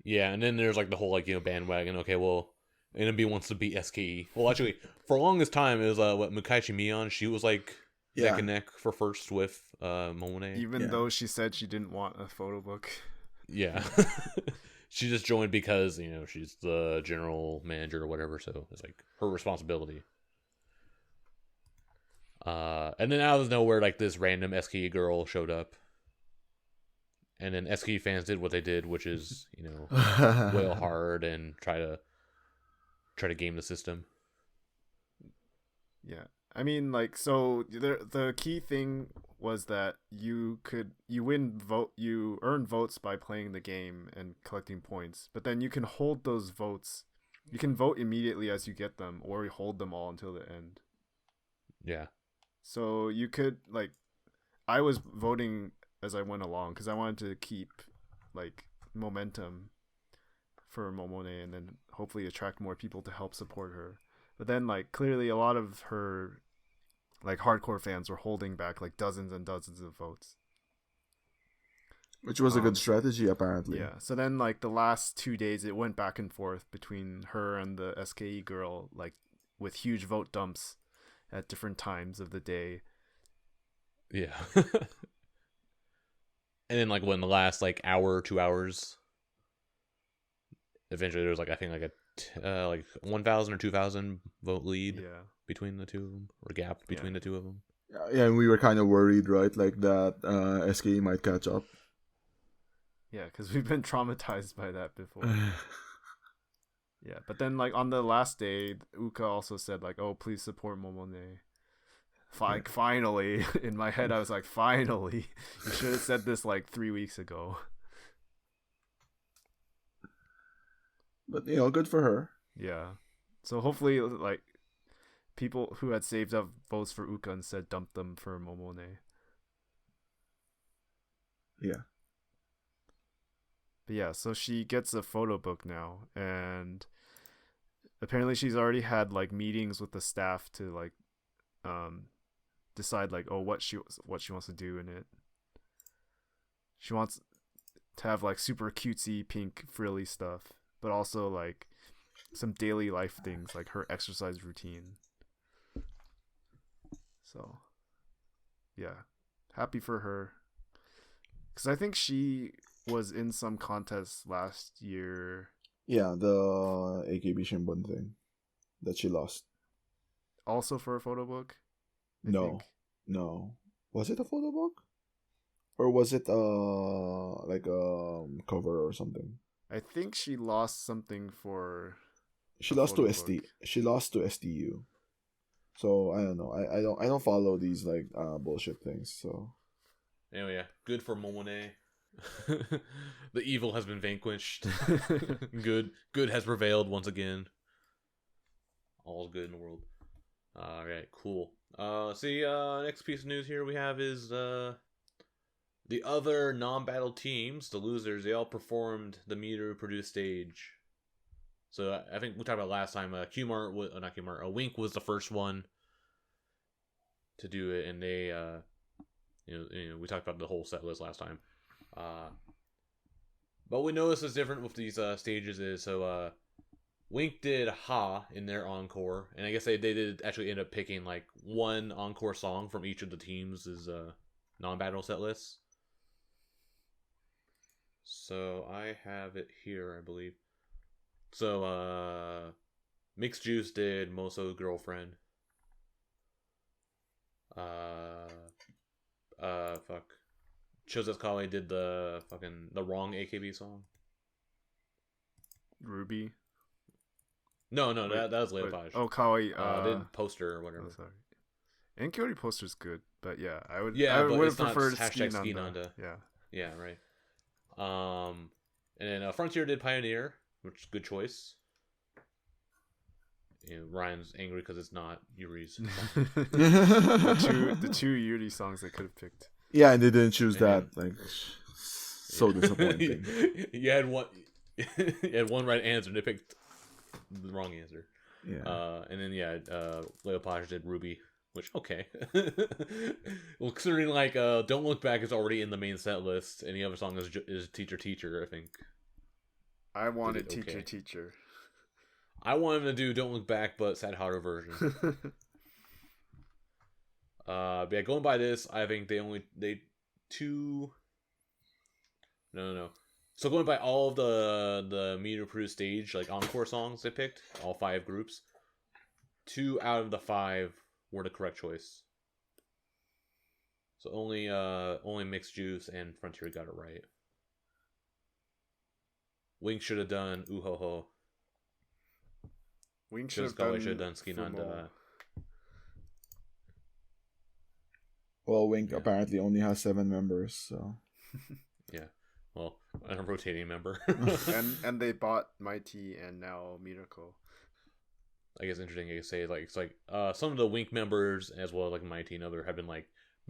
Yeah, and then there's the whole bandwagon. Okay, well, NMB wants to beat SKE. Well, actually, for the longest time, it was Mukaichi Mion. She was neck and neck for first with Momone. Even though she said she didn't want a photo book. Yeah. she just joined because she's the general manager or whatever, so it's like her responsibility. And then out of nowhere, like this random SKE girl showed up, and then SKE fans did what they did, which is wail hard and try to game the system. Yeah, I mean, like, so the key thing was that you earn votes by playing the game and collecting points, but then you can hold those votes. You can vote immediately as you get them, or hold them all until the end. Yeah. So you could, like, I was voting as I went along because I wanted to keep like momentum for Momone and then hopefully attract more people to help support her. But then, like, clearly a lot of her like hardcore fans were holding back like dozens and dozens of votes, which was a good strategy apparently. Yeah. So then, like, the last 2 days it went back and forth between her and the SKE girl, like with huge vote dumps at different times of the day. Yeah. And then, like, when the last like hour, 2 hours, eventually there was like, I think like a like 1,000 or 2,000 vote lead between the two of them, or gap between the two of them. Yeah, and we were kind of worried, right? Like that SKE might catch up. Yeah, because we've been traumatized by that before. Yeah, but then, like, on the last day, Uka also said, like, oh, please support Momone. Like, finally. In my head, I was like, finally. You should have said this, like, 3 weeks ago. But, good for her. Yeah. So hopefully, like, people who had saved up votes for Uka instead dumped them for Momone. Yeah. But yeah, so she gets a photo book now, and apparently she's already had like meetings with the staff to like decide like what she wants to do in it. She wants to have like super cutesy pink frilly stuff, but also like some daily life things like her exercise routine. So yeah, happy for her, because I think she was in some contest last year. Yeah, the AKB Shimbun thing that she lost. Also for a photo book? No. Was it a photo book? Or was it like a cover or something? I think she lost something for. She lost to ST. She lost to STU. So I don't know. I don't follow these like bullshit things. So anyway, yeah, good for Momone. The evil has been vanquished. Good has prevailed once again. All's good in the world. Alright, cool. Next piece of news here we have is the other non-battle teams, the losers, they all performed the Miru produced stage. So I think we talked about last time, Wink was the first one to do it, and they we talked about the whole set list last time. But we noticed what's different with these stages is, so Wink did Ha in their encore, and I guess they did actually end up picking like one encore song from each of the teams' non-battle set lists. So I have it here, I believe. So Mixed Juice did Moso Girlfriend. Chosetsukawa did the wrong AKB song. Ruby. No, that was Leopage. Oh, Kawaii. Did Poster or whatever. Oh, sorry. Ankyori Poster's good, but yeah, I would have preferred Skinanda. Yeah, right. And then Frontier did Pioneer, which is a good choice. Ryan's angry because it's not Yuri's. the two Yuri songs they could have picked. Yeah, and they didn't choose that. Like, so disappointing. You had one. You had one right answer. And they picked the wrong answer. Yeah. And then Leopage did Ruby, which okay. Well, considering like Don't Look Back is already in the main set list, and the other song is Teacher, I think. I wanted Teacher. I want him to do Don't Look Back, but Sad Haru version. But yeah, going by this, I think two So going by all of the Miru produced stage like encore songs they picked, all 5 groups, 2 out of the 5 were the correct choice. So only Mixed Juice and Frontier got it right. Wink should have done Ooh Ho Ho. Wink should have done Skinanda. Well, Wink apparently only has 7 members, so Yeah. Well, a rotating member. and they bought Mighty and now Miracle. I guess interesting to say like it's like some of the Wink members as well as like Mighty and other have been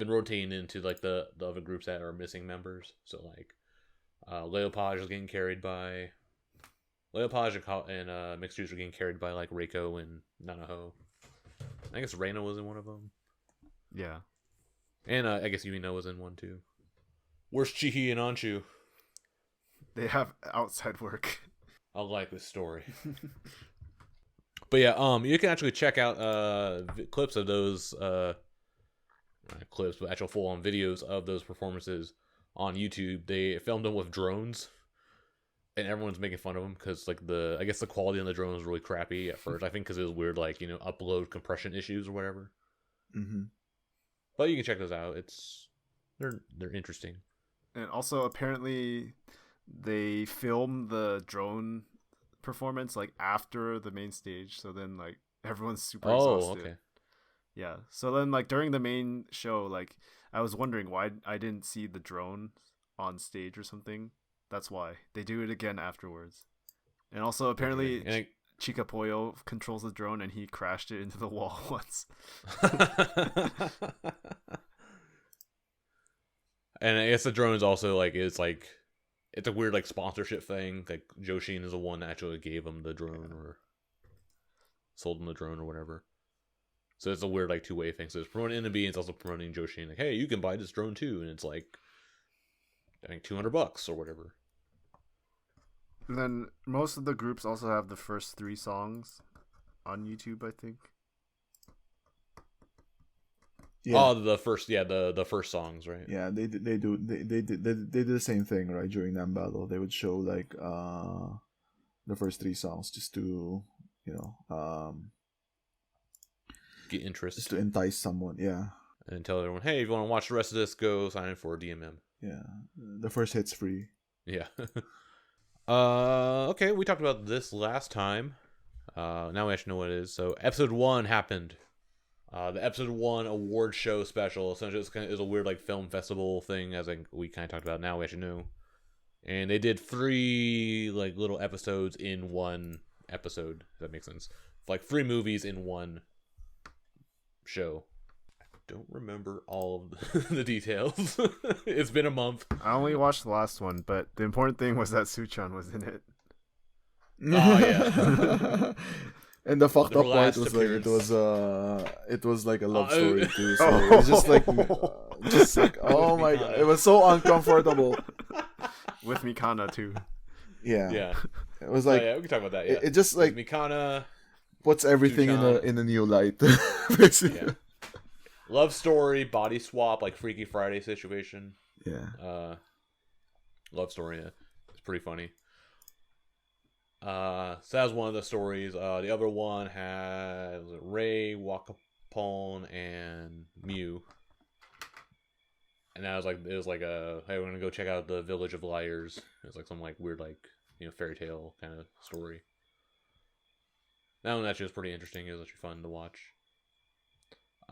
rotating into like the other groups that are missing members. So like Leopage is getting carried by Leopage and Mixed Juice are getting carried by like Reiko and Nanaho. I guess Reina was in one of them. Yeah. And I guess Yuino was in one too. Where's Chihhi and Anshu? They have outside work. I like this story. But yeah, you can actually check out clips of those not clips, but actual full-on videos of those performances on YouTube. They filmed them with drones, and everyone's making fun of them because like I guess the quality on the drone was really crappy at first. I think because it was weird, like upload compression issues or whatever. Mm-hmm. But you can check those out. They're interesting. And also apparently they film the drone performance like after the main stage, so then like everyone's super exhausted. Okay. Yeah. So then like during the main show, like I was wondering why I didn't see the drone on stage or something. That's why. They do it again afterwards. And also apparently Chika Poyo controls the drone and he crashed it into the wall once. And I guess the drone is also like it's a weird like sponsorship thing. Like Joshin is the one that actually gave him the drone or sold him the drone or whatever. So it's a weird like 2-way thing. So it's promoting NMB and it's also promoting Joshin. Like, hey, you can buy this drone too, and it's like I think $200 or whatever. And then most of the groups also have the first 3 songs on YouTube, I think. Yeah. Oh, the first songs, right? Yeah, they do the same thing, right? During Nambattle, they would show like the first 3 songs just to Get interest, just to entice someone. Yeah, and tell everyone, hey, if you want to watch the rest of this, go sign in for DMM. Yeah, the first hit's free. Yeah. Okay, we talked about this last time. Now we actually know what it is. So episode 1 happened. The episode 1 award show special. Essentially, it was a weird like film festival thing, as we kind of talked about. Now we actually know. And they did 3 like little episodes in one episode. If that makes sense. Like 3 movies in one show. I don't remember all of the details. It's been a month. I only watched the last one, but the important thing was that Suuchan was in it. Oh yeah. And the fucked up part was appearance. like it was like a love story too. So it was just like oh my god, it was so uncomfortable. With Mikana too. Yeah. Yeah. It was like yeah, we can talk about that. Yeah. it just like Mikana puts everything Suuchan. in a new light. Basically. Yeah. Love story, body swap, like Freaky Friday situation. Yeah. Love story. Yeah. It's pretty funny. So that was one of the stories. The other one had Ray, Wakapon, and Mew. And that was like hey, we're gonna go check out the Village of Liars. It's like some like weird like fairy tale kind of story. That one actually was pretty interesting. It was actually fun to watch.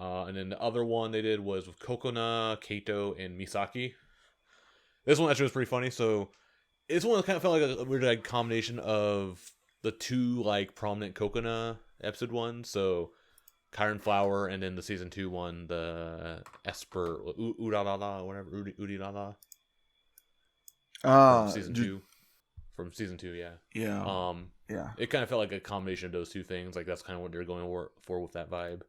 And then the other one they did was with Kokona, Kato, and Misaki. This one actually was pretty funny. So this one kind of felt like a weird like combination of the 2 like prominent Kokona episode ones. So Kyron Flower, and then the season 2 one, the Esper Urarara, whatever, Urirara. From season 2, yeah. Yeah. Yeah. It kind of felt like a combination of those 2 things. Like that's kind of what they're going for with that vibe.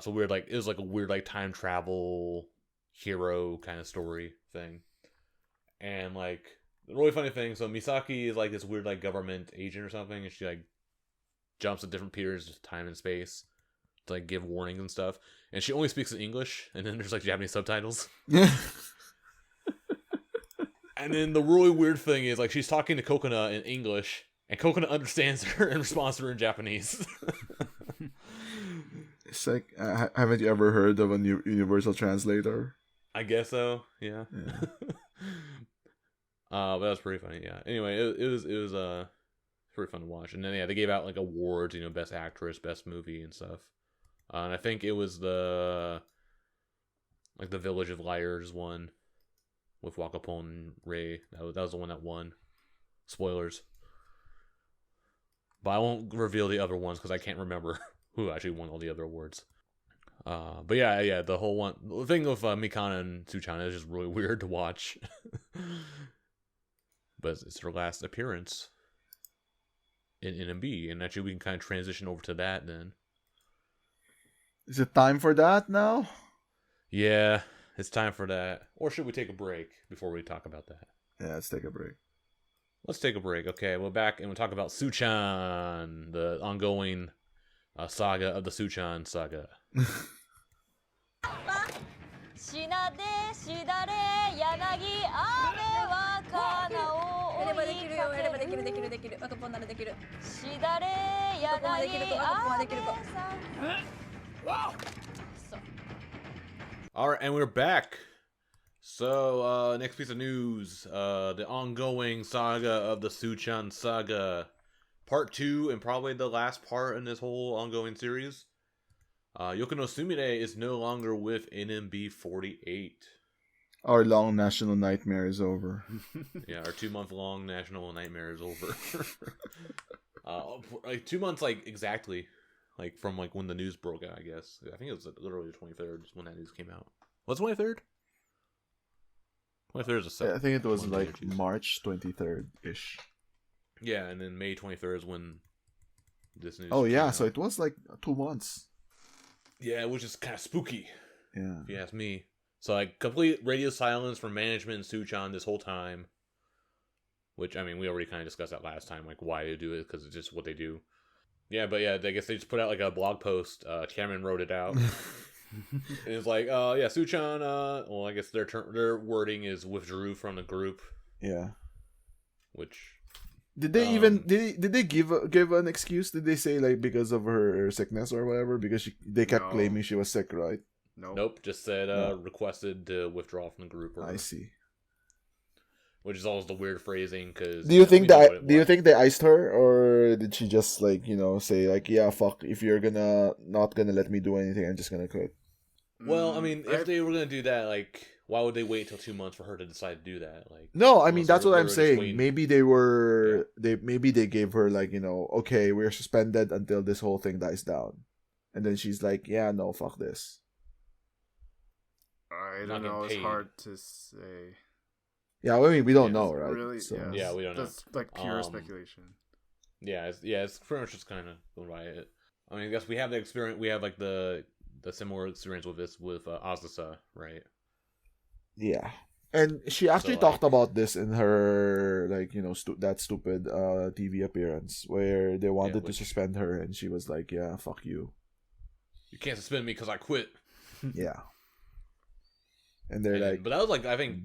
So weird, like it was like a weird like time travel hero kind of story thing, and like the really funny thing. So Misaki is like this weird like government agent or something, and she like jumps at different periods of time and space to like give warnings and stuff. And she only speaks in English, and then there's like Japanese subtitles. Yeah. And then the really weird thing is, like, she's talking to Coconut in English, and Coconut understands her and responds to her in Japanese. It's like, haven't you ever heard of a new universal translator? I guess so. Yeah. But that was pretty funny. Yeah. Anyway, it was pretty fun to watch. And then they gave out like awards, best actress, best movie, and stuff. And I think it was the Village of Liars one with Wakapon and Ray. That was the one that won. Spoilers. But I won't reveal the other ones because I can't remember who actually won all the other awards. But yeah, the whole one. The thing with Mikana and Suuchan is just really weird to watch. But it's her last appearance in NMB, and actually we can kind of transition over to that then. Is it time for that now? Yeah, it's time for that. Or should we take a break before we talk about that? Yeah, let's take a break. Let's take a break. Okay, we're back and we'll talk about Suuchan, the ongoing saga of the Suuchan saga. Alright, and we're back. So, next piece of news, the ongoing saga of the Suuchan saga. Part 2, and probably the last part in this whole ongoing series. Yokono Sumire is no longer with NMB 48. Our long national nightmare is over. Yeah, our 2-month-long national nightmare is over. Like 2 months, like exactly, like from like when the news broke out. I guess I think it was literally the 23rd when that news came out. What's 23rd? 23rd is a Sunday. Yeah, I think it was like March 23rd ish. Yeah, and then May 23rd is when this news. Oh yeah, out. so it was like 2 months. Yeah, which is kind of spooky. Yeah, if you ask me. So like complete radio silence from management and Suuchan this whole time. Which, I mean, we already kind of discussed that last time, like why they do it, because it's just what they do. Yeah, but yeah, I guess they just put out like a blog post. Cameron wrote it out. And it's like, yeah, Suuchan, well, I guess their wording is withdrew from the group. Yeah. Which... Did they even did they give an excuse? Did they say like because of her sickness or whatever? Because they kept claiming she was sick, right? Nope. Just said requested to withdraw from the group. I see. Which is always the weird phrasing. Because do you think they iced her, or did she just like say like, yeah, fuck, if you're not gonna let me do anything, I'm just gonna quit? Well, I mean, if they were gonna do that, like, why would they wait until 2 months for her to decide to do that? Like, no, I mean that's what I'm saying. Maybe they were maybe they gave her like, okay, we're suspended until this whole thing dies down, and then she's like, yeah, no, fuck this. I don't know. It's hard to say. Yeah, I mean we don't know, right? Really, so. Yeah, we don't know. That's like pure speculation. Yeah, it's pretty much just kind of going by it. I mean, I guess we have the experience. We have like the similar experience with this with Azusa, right? Yeah, and she actually talked about this in her like that stupid TV appearance where they wanted to suspend her, and she was like, "Yeah, fuck you. You can't suspend me because I quit." Yeah, and they're like, but that was like I think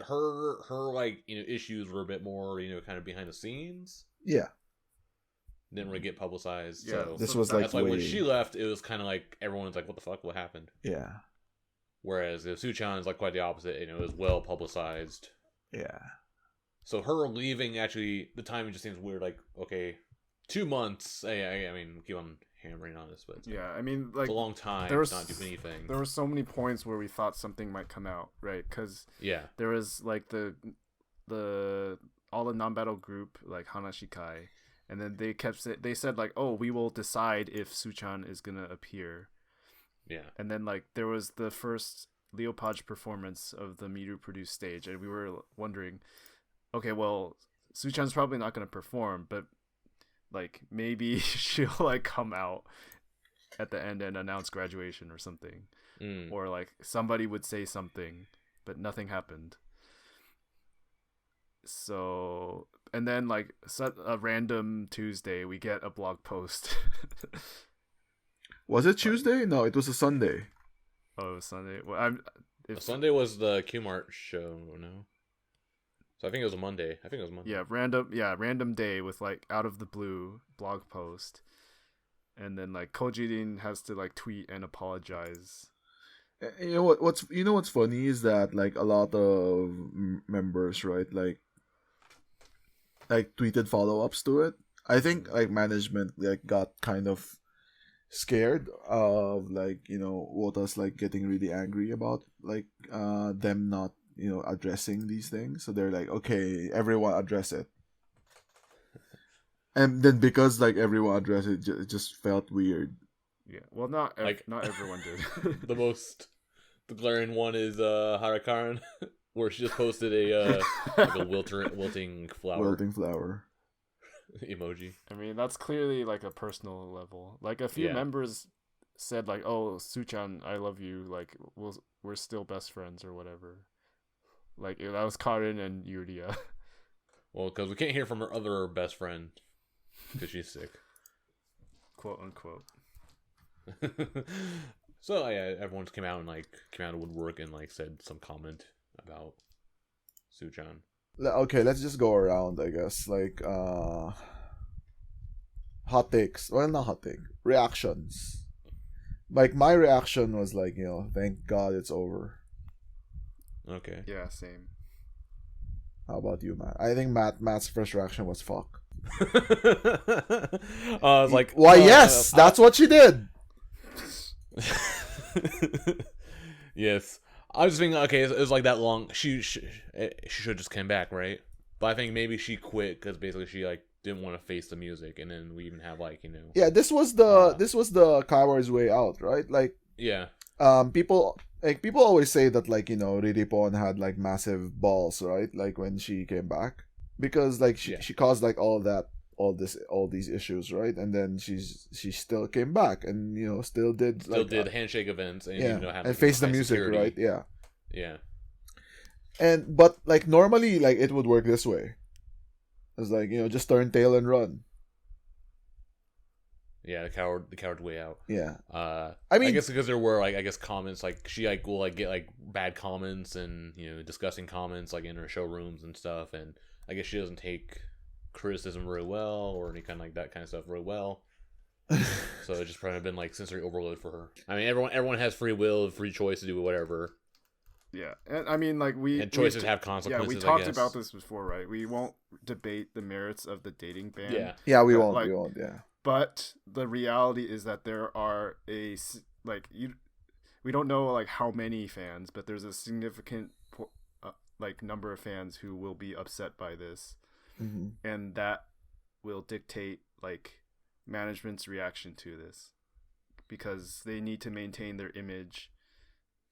her like issues were a bit more kind of behind the scenes. Yeah. Didn't really get publicized. Yeah, so this was that's like when she left, it was kind of like everyone's like, "What the fuck? What happened?" Yeah. Whereas Suuchan is like quite the opposite. It was well publicized. Yeah. So her leaving, actually, the timing just seems weird. Like, okay, 2 months. I mean, keep on hammering on this, but yeah, I mean, like it's a long time to not do anything. There were so many points where we thought something might come out, right? Because there was like the all the non-battle group like Hanashikai. And then they said like, oh, we will decide if Suuchan is gonna appear. Yeah. And then like there was the first Leopage performance of the Miru produced stage, and we were wondering, okay, well, Suuchan's probably not gonna perform, but like maybe she'll like come out at the end and announce graduation or something, or like somebody would say something, but nothing happened. So, and then like a random Tuesday we get a blog post. Was it Tuesday? No, it was a Sunday. Oh, it was Sunday. Well, Sunday was the Q-Mart show. No, So I think it was a Monday. I think it was Monday. Random day with like out of the blue blog post, and then like Kojirin has to like tweet and apologize. You know what's funny is that like a lot of members, right, like tweeted follow-ups to it. I think like management like got kind of scared of like, you know, Wota's like getting really angry about like them not, you know, addressing these things. So they're like, okay, everyone address it. And then because like everyone addressed it, it just felt weird. Yeah, well, not everyone did. The glaring one is Harakaran, where she just posted a like a wilting flower. Wilting flower emoji. I mean, that's clearly like a personal level. Like a few members said like, "Oh, Suuchan, I love you. Like we're still best friends or whatever." Like that was Karin and Yuria. Well, because we can't hear from her other best friend because she's sick, quote unquote. So yeah, everyone came out of woodwork and like said some comment about Suuchan. Okay, let's just go around, I guess. Like hot takes. Well, not hot take. Reactions. Like my reaction was like, you know, thank God it's over. Okay. Yeah, same. How about you, Matt? I think Matt's first reaction was fuck. I was like, why? Yes, that's what she did. Yes, I was thinking. Okay, it was like that long. She should have just came back, right? But I think maybe she quit because basically she like didn't want to face the music, and then we even have like, you know. Yeah, this was the coward's way out, right? Like, yeah. People always say that like, you know, Riripon had like massive balls, right? Like when she came back, because like she caused like all these issues, right? And then she still came back and, you know, still did handshake events and and faced the music security. Right? Yeah. But like normally like it would work this way. It's like, you know, just turn tail and run. Yeah, the coward way out. Yeah. I mean, I guess because there were like, I guess, comments like she like will like get like bad comments and, you know, disgusting comments like in her showrooms and stuff, and I guess she doesn't take criticism very well or any kind of like that kind of stuff very well. So it's just probably been like sensory overload for her. I mean, everyone has free will, free choice to do whatever. Yeah, and I mean, like and choices have consequences. Yeah, we talked about this before, right? We won't debate the merits of the dating ban. Yeah, we won't. Yeah. But the reality is that there are we don't know like how many fans, but there's a significant like number of fans who will be upset by this, and that will dictate like management's reaction to this, because they need to maintain their image,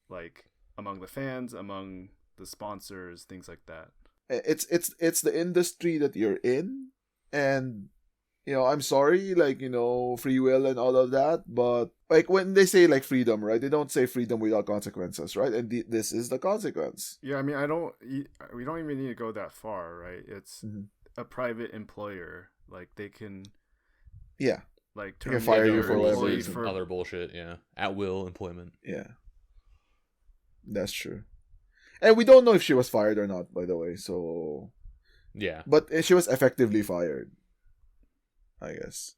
like among the fans, among the sponsors, things like that. It's the industry that you're in, and, you know, I'm sorry, like, you know, free will and all of that, but like when they say like freedom, right? They don't say freedom without consequences, right? And this is the consequence. Yeah, I mean, we don't even need to go that far, right? It's a private employer, like they can, like they can fire you for whatever reason. For other bullshit, at will employment. Yeah, that's true. And we don't know if she was fired or not, by the way. So yeah, but she was effectively fired, I guess.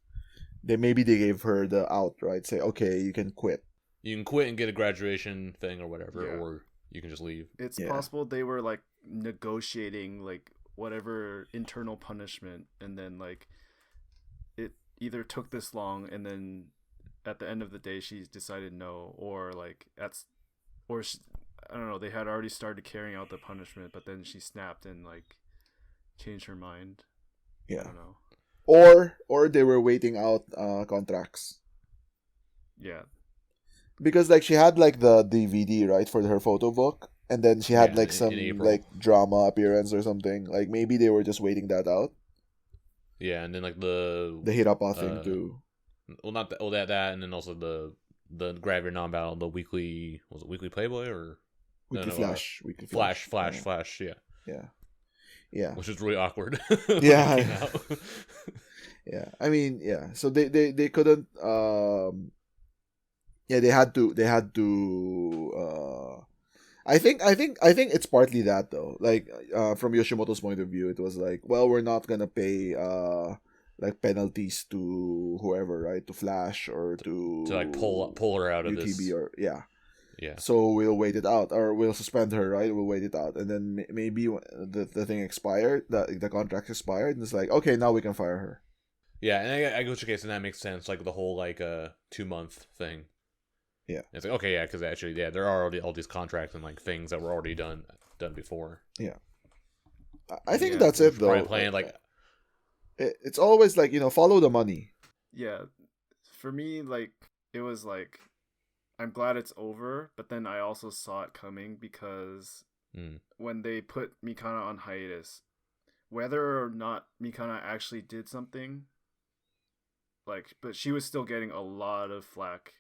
Maybe they gave her the out, right? Say, okay, you can quit. You can quit and get a graduation thing or whatever, or you can just leave. It's possible they were like negotiating like whatever internal punishment, and then like it either took this long, and then at the end of the day she decided no, or like I don't know, they had already started carrying out the punishment, but then she snapped and like changed her mind. Yeah. I don't know. Or they were waiting out contracts. Yeah. Because like she had like the DVD, right, for her photo book, and then she had like some like drama appearance or something. Like maybe they were just waiting that out. Yeah, and then like the Hirapa thing too. Well, not that. Well, that and then also the Grab Your Non-Battle, the weekly, was it Weekly Playboy or Weekly Flash? Weekly Flash. Yeah. Which is really awkward. Yeah. Yeah. I mean, yeah. So they couldn't they had to I think it's partly that though. Like from Yoshimoto's point of view, it was like, well, we're not gonna pay like penalties to whoever, right? To Flash or to like pull her out of UTB this. or yeah. Yeah. So we'll wait it out, or we'll suspend her, right? We'll wait it out, and then maybe the thing expired, the contract expired, and it's like, okay, now we can fire her. Yeah, and I go to case, and that makes sense. Like the whole 2-month thing. Yeah, it's like, okay, yeah, because actually, yeah, there are already all these contracts and like things that were already done before. Yeah, I think that's it though. Probably playing it's always like, follow the money. Yeah, for me, like it was like, I'm glad it's over, but then I also saw it coming because when they put Mikana on hiatus, whether or not Mikana actually did something, but she was still getting a lot of flack.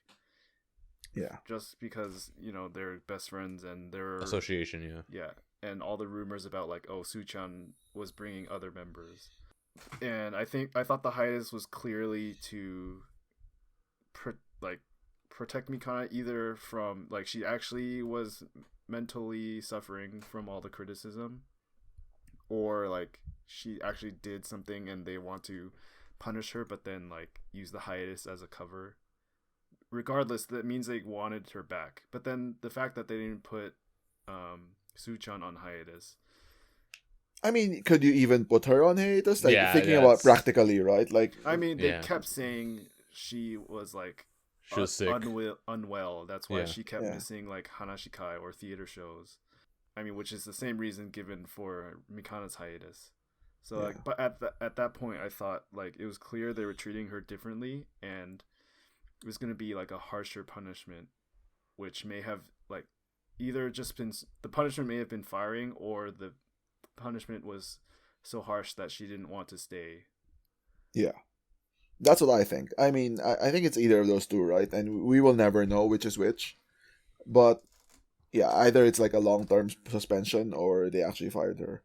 Yeah. Just because, they're best friends and their association, yeah. Yeah, and all the rumors about Suuchan was bringing other members. And I thought the hiatus was clearly to protect Mikana either from she actually was mentally suffering from all the criticism, or she actually did something and they want to punish her but then use the hiatus as a cover. Regardless, that means they wanted her back. But then the fact that they didn't put Suuchan on hiatus. I mean, could you even put her on hiatus? Thinking about practically, right? They kept saying she was she was sick, unwell. That's why she kept missing Hanashikai or theater shows. Which is the same reason given for Mikana's hiatus. So but at that point, I thought it was clear they were treating her differently, and it was going to be a harsher punishment, which may have either just been, the punishment may have been firing, or the punishment was so harsh that she didn't want to stay. Yeah, that's what I think. I think it's either of those two, right? And we will never know which is which. But yeah, either it's a long-term suspension or they actually fired her.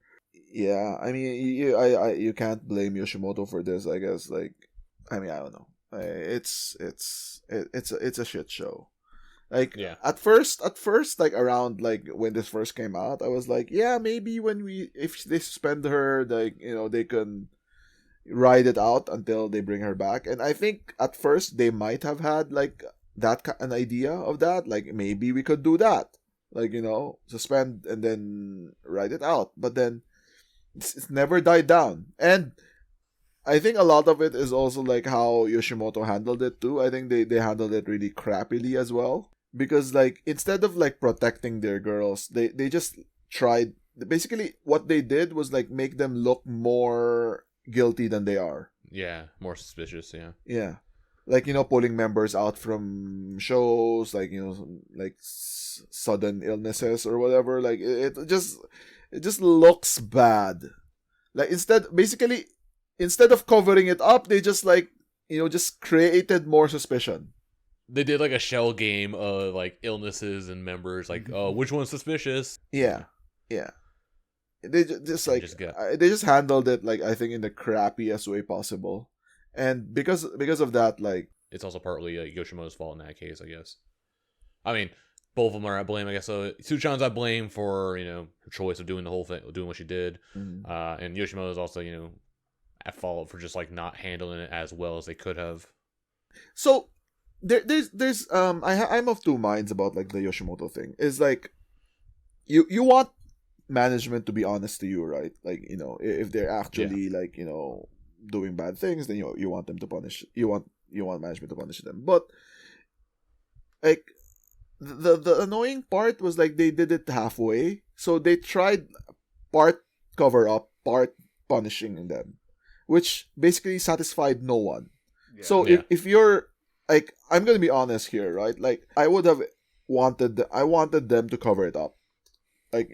Yeah, you can't blame Yoshimoto for this, I guess. I don't know. It's a shit show. At first, around when this first came out, I was like, yeah, maybe if they suspend her, they can ride it out until they bring her back. And I think at first they might have had an idea of that, maybe we could do that, suspend and then ride it out. But then it's never died down. And I think a lot of it is also how Yoshimoto handled it too. I think they handled it really crappily as well. Because instead of protecting their girls, they just tried, basically what they did was make them look more guilty than they are. Yeah, more suspicious, yeah. Yeah. Pulling members out from shows, sudden illnesses or whatever. It just looks bad. Instead of covering it up, they just just created more suspicion. They did a shell game of illnesses and members, oh, which one's suspicious? Yeah. They just handled it I think in the crappiest way possible. And because of that, it's also partly Yoshimoto's fault in that case, I guess. Both of them are at blame, I guess. So Suuchan's at blame for her choice of doing the whole thing, doing what she did, and Yoshimoto's also at fault for just not handling it as well as they could have. So there's I'm of two minds about the Yoshimoto thing. Is you want management to be honest to you, right? If they're actually doing bad things, then you want them to punish. You want management to punish them. But the annoying part was they did it halfway. So they tried part cover up, part punishing them, which basically satisfied no one. Yeah. So if you're I'm gonna be honest here, right? I would have wanted them to cover it up. I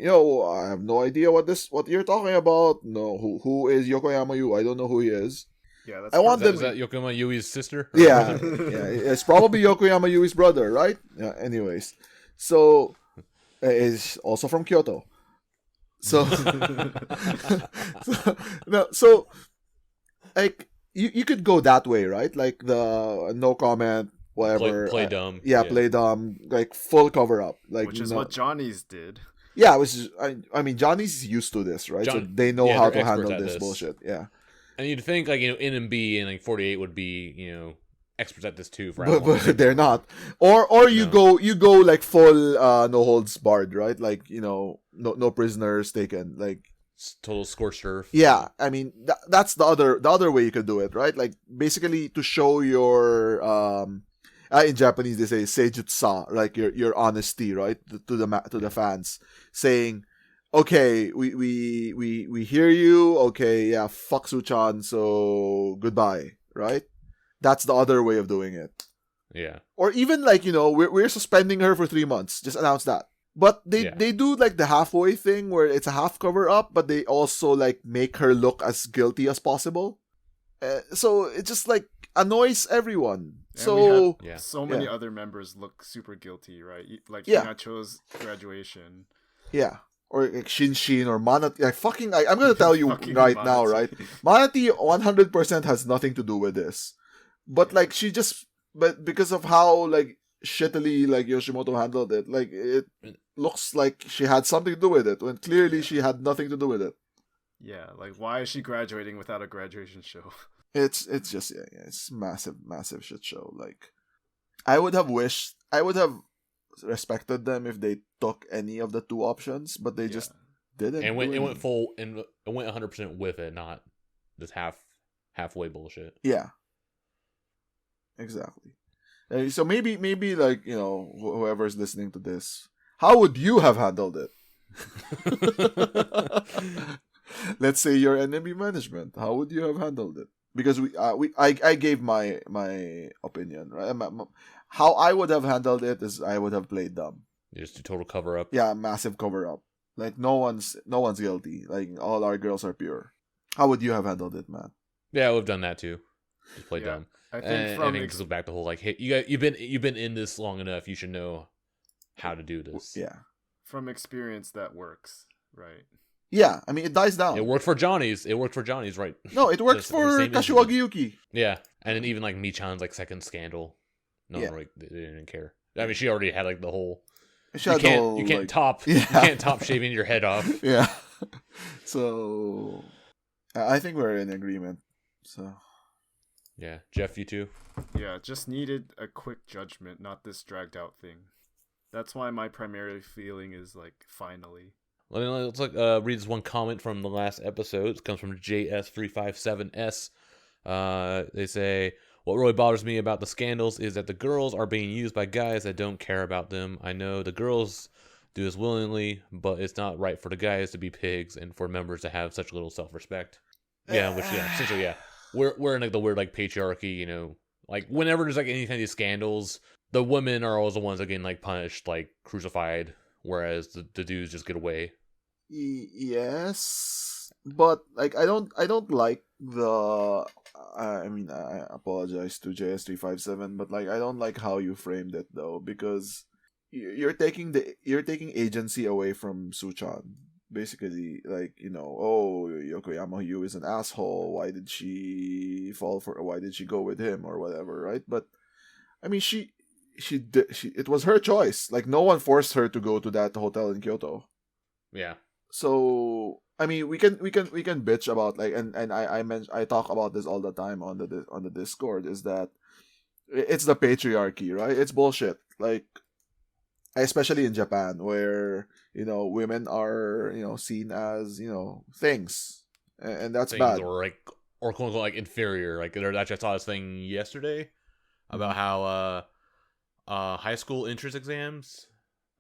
have no idea what you're talking about. No, who is Yokoyama Yu? I don't know who he is. Yeah, is that Yokoyama Yui's sister? Yeah, it's probably Yokoyama Yui's brother, right? Yeah. Anyways, so is also from Kyoto. So, you could go that way, right? The no comment, whatever. Play dumb. Yeah, play dumb, like full cover up, like which is what Johnny's did. Yeah, which is I mean Johnny's used to this, right? So they know how to handle this bullshit. Yeah. And you'd think like NMB and like 48 would be experts at this too. But they're not. Or you go like full no holds barred, right? Like no prisoners taken, like total scorched earth. Yeah, I mean that's the other way you could do it, right? Like basically to show your in Japanese they say seijutsa, like your honesty, right, to the fans, saying, okay, we hear you, okay, yeah, fuck Suuchan, so goodbye, right? That's the other way of doing it. Yeah. Or even like we're suspending her for 3 months. Just announce that. But they do like the halfway thing where it's a half cover up, but they also like make her look as guilty as possible. So it just like annoys everyone. And so so many other members look super guilty, right? Like Hinacho's graduation. Yeah. Or like Shinshin or Manati. Like fucking, I'm gonna tell you right Manati. now, right? Manati 100% has nothing to do with this. But like but because of how like shittily like Yoshimoto handled it, like it looks like she had something to do with it when clearly she had nothing to do with it. Yeah, like why is she graduating without a graduation show? It's just it's massive shit show. Like I would have respected them if they took any of the two options, but they just didn't. And went full and went 100% with it, not this halfway bullshit. Yeah. Exactly. So maybe like whoever's listening to this, how would you have handled it? Let's say you're NMB management. How would you have handled it? Because I gave my opinion, right? How I would have handled it is I would have played dumb. Just a total cover up. Yeah, massive cover up. Like no one's guilty. Like all our girls are pure. How would you have handled it, man? Yeah, I would have done that too. Just play dumb. I think it goes back to the whole like, hey, you've been in this long enough. You should know how to do this. Yeah. From experience, that works, right? Yeah, I mean it dies down. It worked for Johnny's. Right? No, it works for Kashiwagi Yuki. Yeah, and then even like Michan's like second scandal. No, like they didn't care. I mean, she already had like the whole. You can't top shaving your head off. Yeah. So, I think we're in agreement. So. Yeah, Geoff, you too? Yeah, just needed a quick judgment, not this dragged out thing. That's why my primary feeling is like, finally. Let's read this one comment from the last episode. It comes from JS357S. They say, what really bothers me about the scandals is that the girls are being used by guys that don't care about them. I know the girls do this willingly, but it's not right for the guys to be pigs and for members to have such little self-respect. Yeah, essentially, yeah. We're in like the weird like patriarchy, like whenever there's like any kind of these scandals, the women are always the ones that getting like punished, like crucified, whereas the dudes just get away. Yes, but like I don't like the. I mean, I apologize to JS357, but like I don't like how you framed it though, because you're taking agency away from Suuchan. Basically, like, Yokoyama Yu is an asshole. Why did she go with him or whatever, right? But I mean, it was her choice. Like, no one forced her to go to that hotel in Kyoto. Yeah. So I mean, we can bitch about like, and I talk about this all the time on the Discord, is that it's the patriarchy, right? It's bullshit. Like, especially in Japan, where women are seen as things, and that's things bad, or quote unquote like inferior. Like I saw this thing yesterday about how high school entrance exams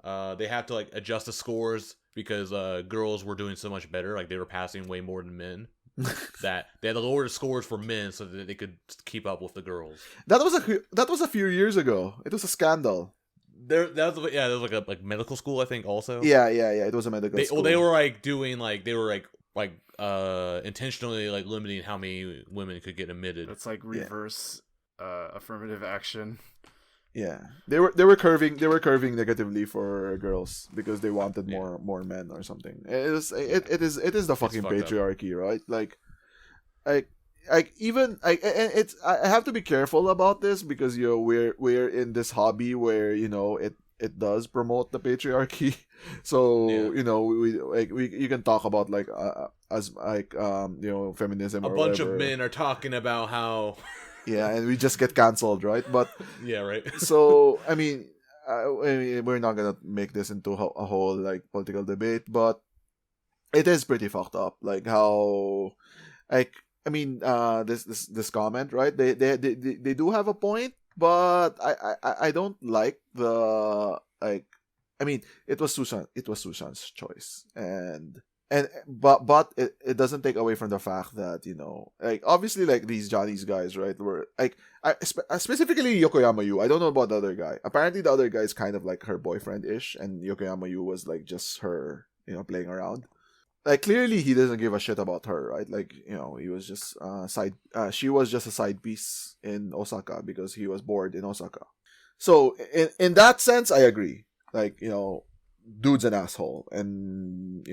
they have to like adjust the scores because girls were doing so much better, like they were passing way more than men. That they had to lower the scores for men so that they could keep up with the girls. That was a few years ago. It was a scandal. That was like a medical school, I think. Also, yeah. It was a medical school. Well, they were like doing intentionally like limiting how many women could get admitted. That's like reverse affirmative action. Yeah, they were curving negatively for girls because they wanted more men or something. It is the fucking patriarchy, right? Like like even like, and it's I have to be careful about this because we're in this hobby where it does promote the patriarchy. So we you can talk about like as like feminism a or bunch whatever. of men are talking about how yeah, and we just get canceled, right? But yeah, right. so I mean, we're not gonna make this into a whole like political debate, but it is pretty fucked up. Like how, like this comment, right? They do have a point, but I don't like the like. I mean, it was Suuchan's choice, but it doesn't take away from the fact that like obviously like these Johnny's guys, right, were like specifically Yokoyama Yu. I don't know about the other guy. Apparently the other guy is kind of like her boyfriend ish, and Yokoyama Yu was like just her playing around. Like clearly he doesn't give a shit about her, right? Like he was just she was just a side piece in Osaka because he was bored in Osaka. So in that sense I agree. Like dude's an asshole, and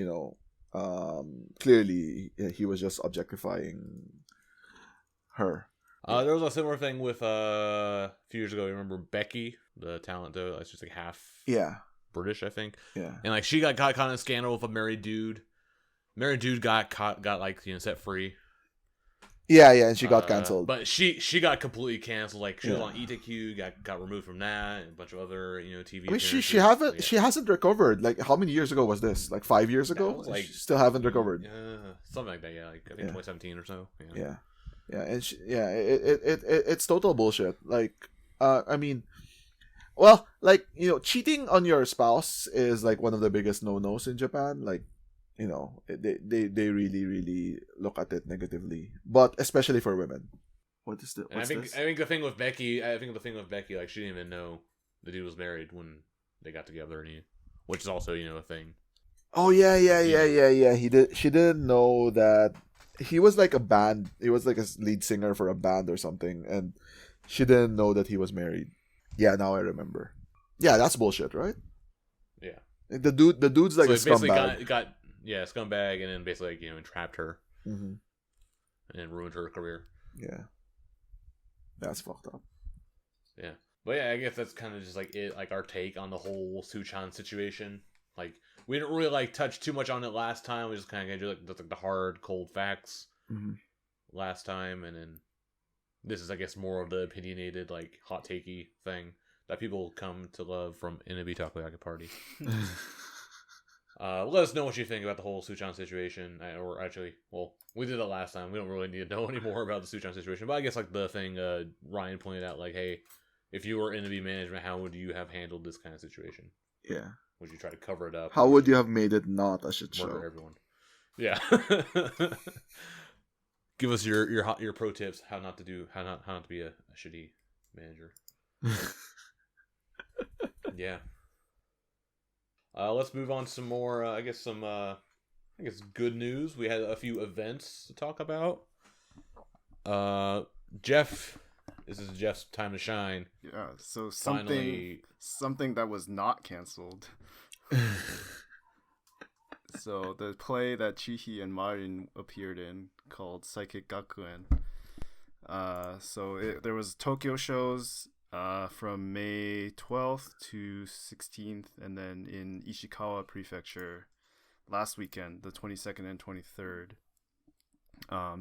clearly he was just objectifying her. There was a similar thing with a few years ago. You remember Becky, the talent though? It's just like half British, I think. Yeah. And like she got caught in a scandal with a married dude. Married dude got like set free. Yeah, and she got canceled. But she got completely canceled. Like she was on ETQ, got removed from that, and a bunch of other TV. I mean, she hasn't recovered. Like how many years ago was this? Like 5 years ago? Like she still haven't recovered. Something like that. Yeah, like I think 2017 or so. Yeah, and it's total bullshit. Like, I mean, well, like cheating on your spouse is like one of the biggest no-nos in Japan. Like, they really really look at it negatively, but especially for women. I think the thing with Becky, like she didn't even know the dude was married when they got together, which is also a thing. Oh yeah. She didn't know that he was like a band. He was like a lead singer for a band or something, and she didn't know that he was married. Yeah, now I remember. Yeah, that's bullshit, right? Yeah. The dude's like so a scumbag. Got scumbag, and then basically like, entrapped her, and then ruined her career. Yeah, that's fucked up. Yeah, but yeah, I guess that's kind of just like it, like our take on the whole Suuchan situation. Like we didn't really like touch too much on it last time. We just kind of do like the hard, cold facts last time, and then this is, I guess, more of the opinionated, like hot takey thing that people come to love from NMB Takoyaki Party. Let us know what you think about the whole Suuchan situation. Or actually, well, we did it last time. We don't really need to know any more about the Suuchan situation. But I guess like the thing Ryan pointed out, like, hey, if you were NMB management, how would you have handled this kind of situation? Yeah. Would you try to cover it up? How would you have made it not a shit show? Murder everyone. Yeah. Give us your pro tips how not to be a shitty manager. Yeah. Let's move on to some more. I guess good news. We had a few events to talk about. Geoff, this is Geoff's time to shine. Yeah. So something that was not canceled. So the play that Chihhi and Marin appeared in called Psychic Gakuen. There was Tokyo shows from May 12th to 16th, and then in Ishikawa Prefecture last weekend, the 22nd and 23rd.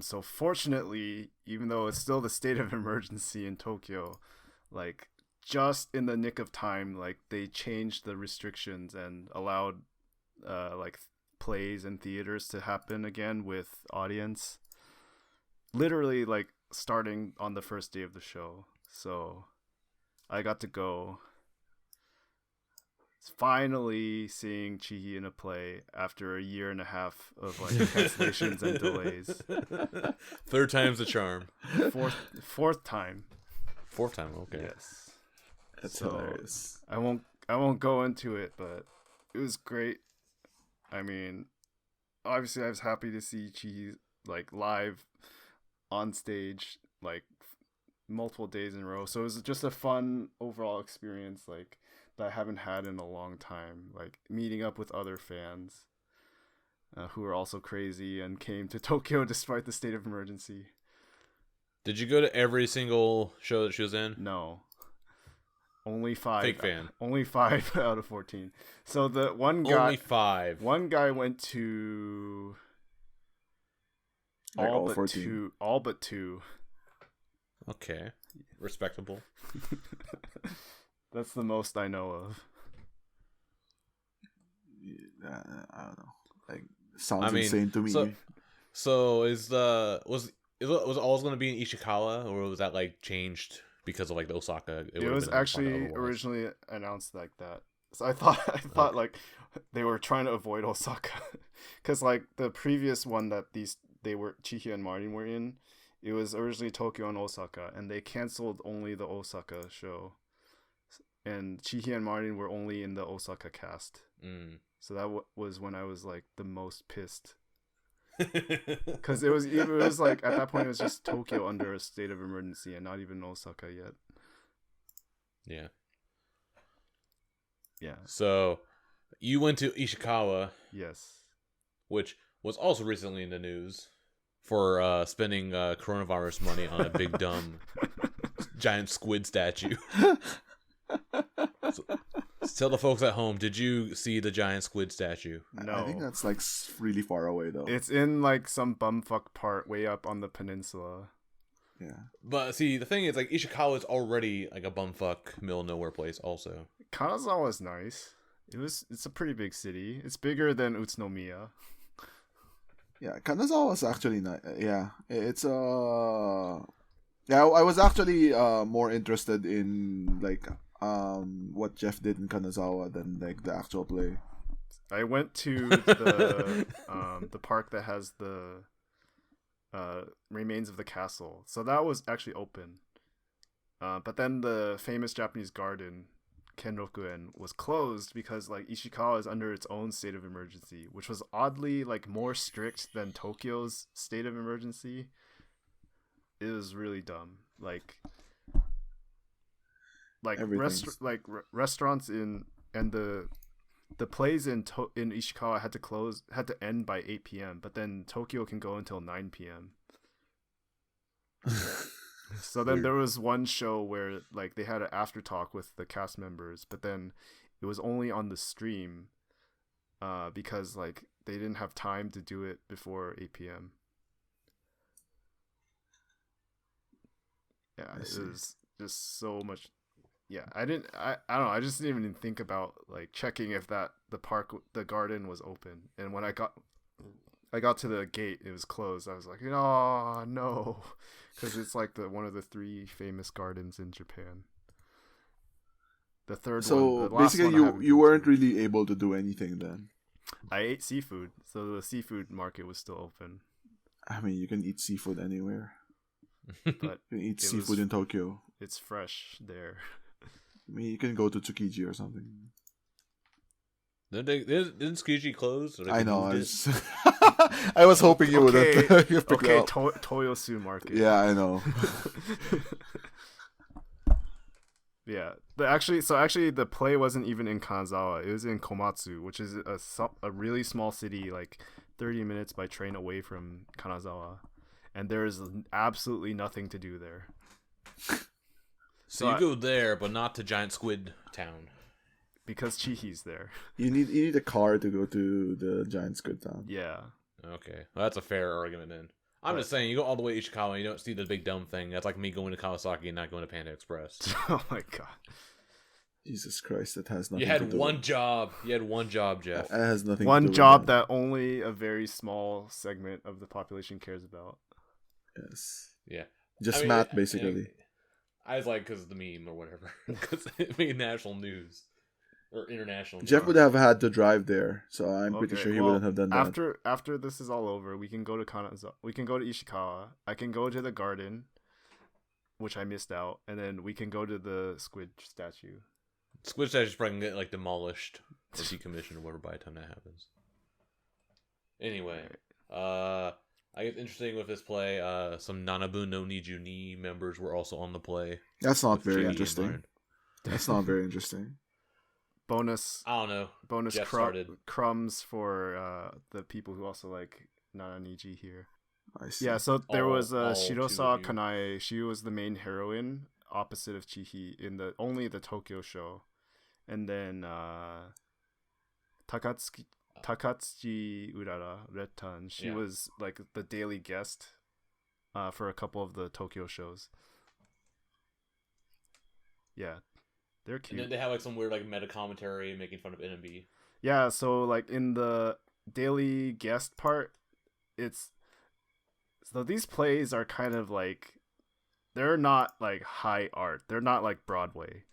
So fortunately, even though it's still the state of emergency in Tokyo, like just in the nick of time, like they changed the restrictions and allowed like plays and theaters to happen again with audience. Literally like starting on the first day of the show. So I got to go. Finally seeing Chihhi in a play after a year and a half of like cancellations and delays. Third time's the charm. Fourth time. Fourth time, okay. Yes. That's hilarious. I won't go into it, but it was great. I mean, obviously I was happy to see Chihhi like live on stage like multiple days in a row. So it was just a fun overall experience, like that I haven't had in a long time. Like meeting up with other fans who are also crazy and came to Tokyo despite the state of emergency. Did you go to every single show that she was in? No. Only 5. Fake fan. Only 5 out of 14. So the one guy. Only 5. One guy went to. Like all but 14. 2. All but 2. Okay, respectable. That's the most I know of. I don't know. Like, sounds insane to me. So was it always going to be in Ishikawa, or was that like changed because of like the Osaka? It was actually originally announced like that. So I thought like they were trying to avoid Osaka, because like the previous one that Chihhi and Martin were in, it was originally Tokyo and Osaka, and they canceled only the Osaka show, and Chihhi and Martin were only in the Osaka cast. So that was when I was like the most pissed. Because it was like at that point it was just Tokyo under a state of emergency and not even Osaka yet. Yeah. So you went to Ishikawa. Yes. Which was also recently in the news for spending coronavirus money on a big dumb giant squid statue. So tell the folks at home, did you see the giant squid statue? No. I think that's like really far away though. It's in like some bumfuck part way up on the peninsula. Yeah. But see, the thing is, like, Ishikawa is already like a bumfuck middle of nowhere place also. Kanazawa is nice. It's a pretty big city. It's bigger than Utsunomiya. Yeah, Kanazawa is actually nice. Yeah. It's yeah, I was actually more interested in like what Geoff did in Kanazawa than like the actual play. I went to the park that has the remains of the castle, so that was actually open. But then the famous Japanese garden, Kenrokuen, was closed because like Ishikawa is under its own state of emergency, which was oddly like more strict than Tokyo's state of emergency. It was really dumb. Restaurants and the plays in Ishikawa had to end by 8 p.m. But then Tokyo can go until 9 p.m. So then there was one show where like they had an after talk with the cast members, but then it was only on the stream because like they didn't have time to do it before 8 p.m. Yeah, it was just so much. Yeah, I don't know. I just didn't even think about like checking if the garden was open. And when I got to the gate, it was closed. I was like, oh no, because it's like one of the 3 famous gardens in Japan. The third one. So basically, you weren't really able to do anything then. I ate seafood, so the seafood market was still open. I mean, you can eat seafood anywhere. But you can eat seafood in Tokyo. It's fresh there. I mean, you can go to Tsukiji or something. Didn't Tsukiji close? I know. I was hoping you would have picked okay, up. Toyosu Market. Yeah, I know. Yeah. Actually, the play wasn't even in Kanazawa. It was in Komatsu, which is a really small city, like 30 minutes by train away from Kanazawa. And there is absolutely nothing to do there. So you go there, but not to Giant Squid Town. Because Chihhi's there. You need a car to go to the Giant Squid Town. Yeah. Okay. Well, that's a fair argument then. I'm just saying, you go all the way to Ishikawa and you don't see the big dumb thing. That's like me going to Kawasaki and not going to Panda Express. Oh my god. Jesus Christ, that has nothing You had to do one job. You had one job, Geoff. That has nothing one to do job with that only a very small segment of the population cares about. Yes. Yeah. Just Matt, basically. I was like, because of the meme or whatever. Because it made national news. Or international news. Geoff would have had to drive there, so I'm pretty sure he wouldn't have done that. After this is all over, we can go to Kanazawa. We can go to Ishikawa. I can go to the garden, which I missed out, and then we can go to the squid statue. Squid statue's probably gonna get like demolished or decommissioned or whatever by the time that happens. Anyway, I guess interesting with this play, some Nanabu no Niju ni members were also on the play. That's not very interesting. That's not very interesting. Bonus. I don't know. Bonus crumbs for the people who also like Nananiji here. I see. Yeah, so there was all Shirosawa two of you. Kanae. She was the main heroine, opposite of Chihhi in only the Tokyo show, and then Takatsuki Urara Retan. She was like the daily guest for a couple of the Tokyo shows. Yeah, they're cute. And then they have like some weird like meta commentary making fun of NMB. Yeah, so like in the daily guest part, so these plays are kind of like, they're not like high art. They're not like Broadway.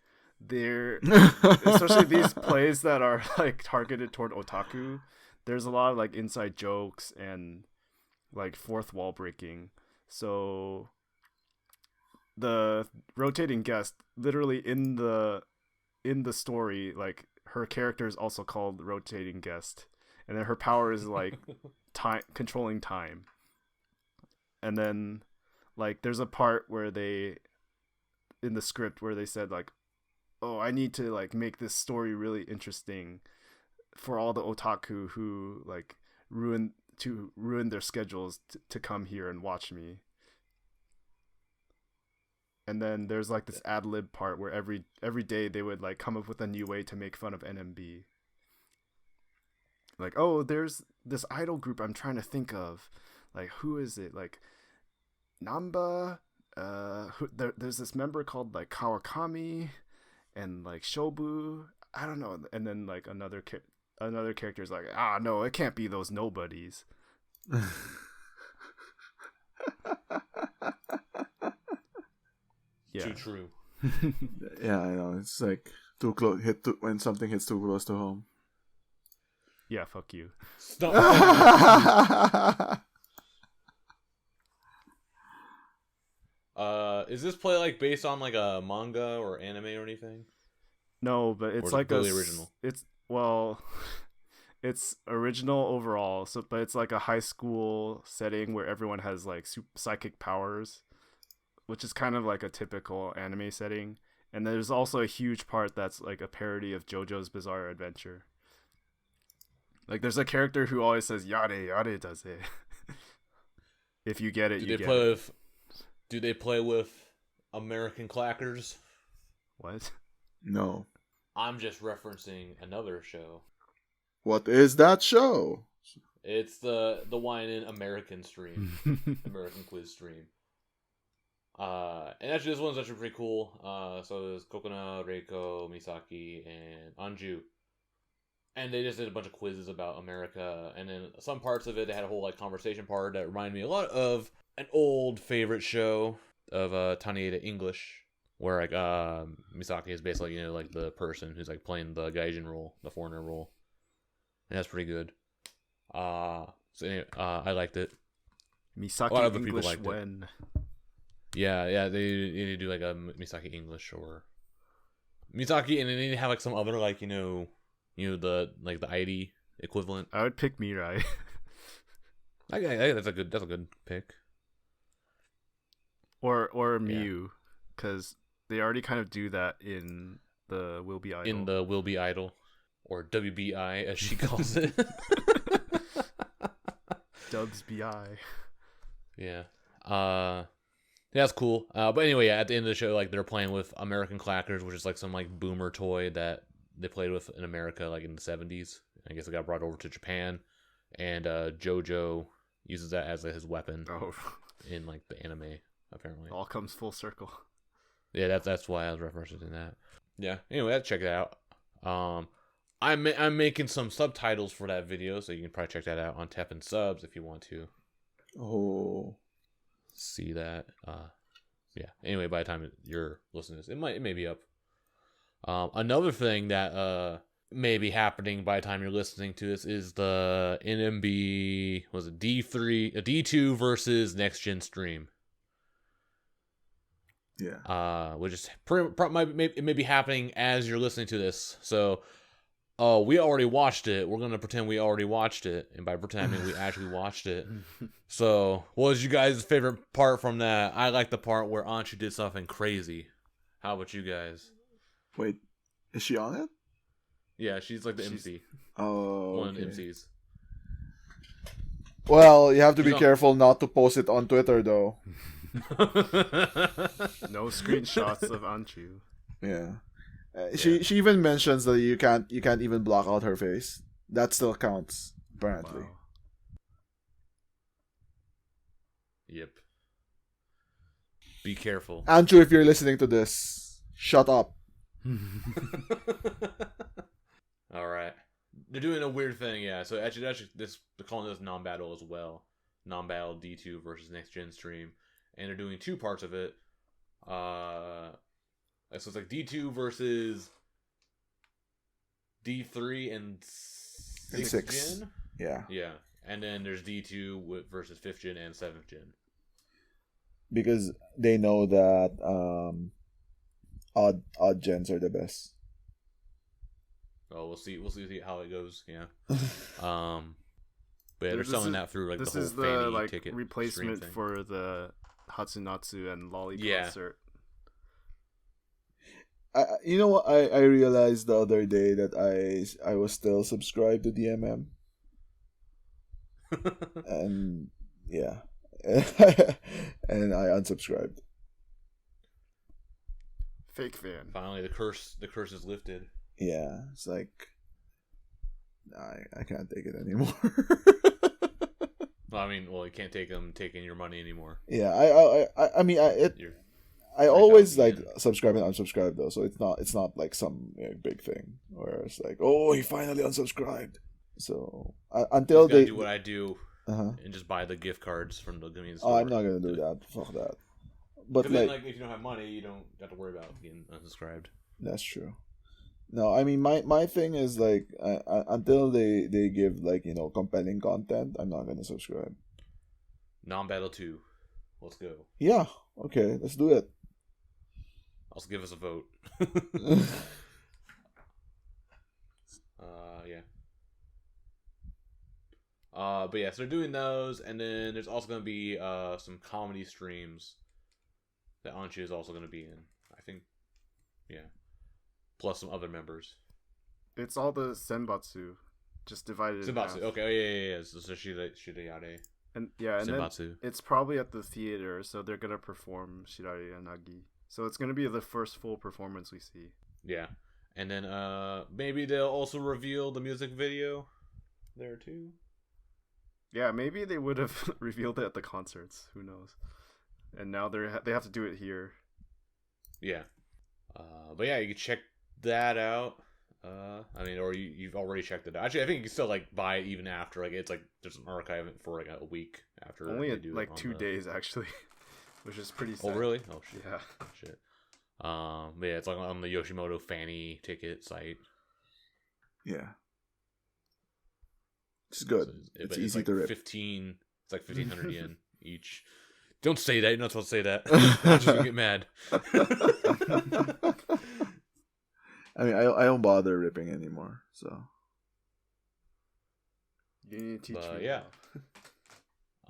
They're especially these plays that are like targeted toward otaku. There's a lot of like inside jokes and like fourth wall breaking. So the rotating guest, literally in the story, like her character is also called rotating guest, and then her power is like time controlling time. And then like there's a part where they in the script where they said like, oh, I need to like make this story really interesting for all the otaku who like ruin their schedules to come here and watch me. And then there's like this ad lib part where every day they would like come up with a new way to make fun of NMB. Like, oh, there's this idol group I'm trying to think of. Like, who is it? Like, Namba. There's this member called like Kawakami, and like Shobu. I don't know. And then like another character is like, no, it can't be those nobodies. Yeah. Too true. Yeah, I know. It's like too close. When something hits too close to home. Yeah, fuck you. Stop. Is this play like based on like a manga or anime or anything? No, but it's like really original. It's original overall. So, but it's like a high school setting where everyone has like psychic powers, which is kind of like a typical anime setting. And there's also a huge part that's like a parody of JoJo's Bizarre Adventure. Like there's a character who always says "yare yare daze." If you get it, Do they play with American clackers? What? No. I'm just referencing another show. What is that show? It's the YNN American stream, American Quiz stream. And actually, this one's actually pretty cool. So there's Kokona, Reiko, Misaki, and Anju. And they just did a bunch of quizzes about America. And then some parts of it, they had a whole like conversation part that reminded me a lot of an old favorite show of Tanieda English, where like Misaki is basically, you know, like the person who's like playing the gaijin role, the foreigner role. And that's pretty good. So anyway, I liked it. Misaki a lot of other English people liked when it. Yeah, they do like a Misaki English or Misaki, and then they have like some other like you know the like the ID equivalent. I would pick Mirai. I that's a good pick. Or Miu, because they already kind of do that in the Will Be Idol. In the Will Be Idol, or WBI as she calls it. Dubs BI. Yeah. Yeah, that's cool. But anyway, yeah, at the end of the show, like they're playing with American Clackers, which is like some like boomer toy that they played with in America, like in the 70s. I guess it got brought over to Japan, and JoJo uses that as his weapon in like the anime. Apparently, all comes full circle. Yeah, that's why I was referencing that. Yeah. Anyway, let's check it out. I'm making some subtitles for that video, so you can probably check that out on TEPPEN Subs if you want to. Oh. See that. Yeah. Anyway, by the time you're listening to this, it may be up. Another thing that may be happening by the time you're listening to this is the NMB D2 versus Next Gen stream. Yeah. Which is it may be happening as you're listening to this. So, we already watched it. We're gonna pretend we already watched it, and by pretend I mean we actually watched it. So, what was you guys' favorite part from that? I like the part where Anshu did something crazy. How about you guys? Wait, is she on it? Yeah, she's like the MC. Oh, One of the MCs. Well, you have to be He's careful not to post it on Twitter, though. No screenshots of Anchu. Yeah. She even mentions that you can't even block out her face. That still counts, apparently. Wow. Yep. Be careful. Andrew, if you're listening to this, shut up. All right. They're doing a weird thing, yeah. So actually, they're calling this non-battle as well. Non-battle D2 versus next gen stream, and they're doing two parts of it. So it's like D2 versus D3 and 6th gen. Yeah. Yeah, and then there's D2 versus 5th gen and 7th gen. Because they know that odd gens are the best. Oh, we'll see how it goes. Yeah. But yeah, they're selling that through like the whole fanny ticket replacement for the Hatsu Natsu and Lolly concert. You know what? I realized the other day that I was still subscribed to DMM. And yeah. And I unsubscribed. Fake fan. Finally, the curse is lifted. Yeah, it's like I can't take it anymore. Well, I mean, you can't take them taking your money anymore. Yeah, I mean, I always like subscribe and unsubscribe though, so it's not like some big thing where it's like, oh, he finally unsubscribed. So until they do what I do and just buy the gift cards from the convenience store. Oh, I'm not gonna do that. Fuck that. But then, if you don't have money, you don't have to worry about getting unsubscribed. That's true. No, I mean my thing is like until they give like compelling content, I'm not gonna subscribe. Non-battle 2, let's go. Yeah, okay, let's do it. Also, give us a vote. Yeah. But yeah, so they're doing those, and then there's also gonna be some comedy streams that Anchi is also gonna be in. I think, yeah. Plus some other members. It's all the Senbatsu, just divided. Senbatsu. Okay. Oh yeah. So Shidare. And yeah, and Senbatsu. then it's probably at the theater, so they're gonna perform Shidare Yanagi. So it's gonna be the first full performance we see. Yeah, and then maybe they'll also reveal the music video there too. Yeah, maybe they would have revealed it at the concerts. Who knows? And now they have to do it here. Yeah. But yeah, you can check that out. I mean, or you've already checked it out. Actually, I think you can still like buy it even after. Like it's like there's an archive for like a week after. Only like 2 days actually, which is pretty sad. Oh really? Oh shit. Yeah. Shit. But yeah, it's like on the Yoshimoto fanny ticket site. Yeah. It's good. So it's easy like to rip. 15. It's like 1,500 yen each. Don't say that. You're not supposed to say that. I'm just gonna get mad. I mean, I don't bother ripping anymore, so. You need to teach me. Yeah.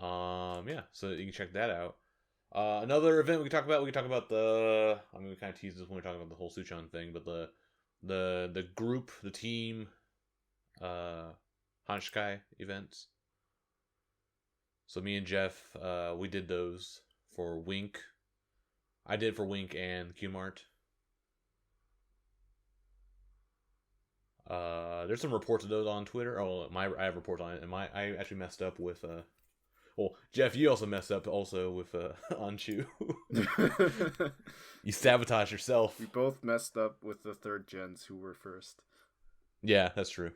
Yeah. So you can check that out. Another event we can talk about. We kind of teased this when we were talking about the whole Suuchan thing, but the group, the team, Hanashikai events. So me and Geoff, we did those for Wink. I did for Wink and Qmart. There's some reports of those on Twitter. I have reports on it, and I actually messed up with well, Geoff, you also messed up with Anchu. You sabotaged yourself. We both messed up with the third gens who were first. Yeah, that's true.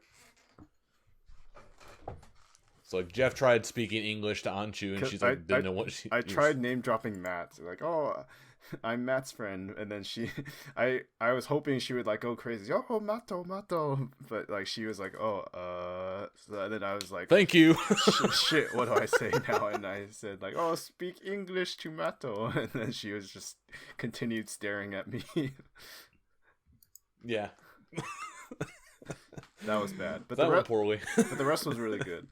So like Geoff tried speaking English to Anchu, and she's like, didn't know what she. I tried name dropping Matt, like, oh, I'm Matt's friend, and then I was hoping she would like go crazy, oh, Mato, but like she was like, oh, so then I was like, thank you. Shit, what do I say now? And I said like, oh, speak English to Mato, and then she was just continued staring at me. Yeah, that was bad, but that went poorly. But the rest was really good.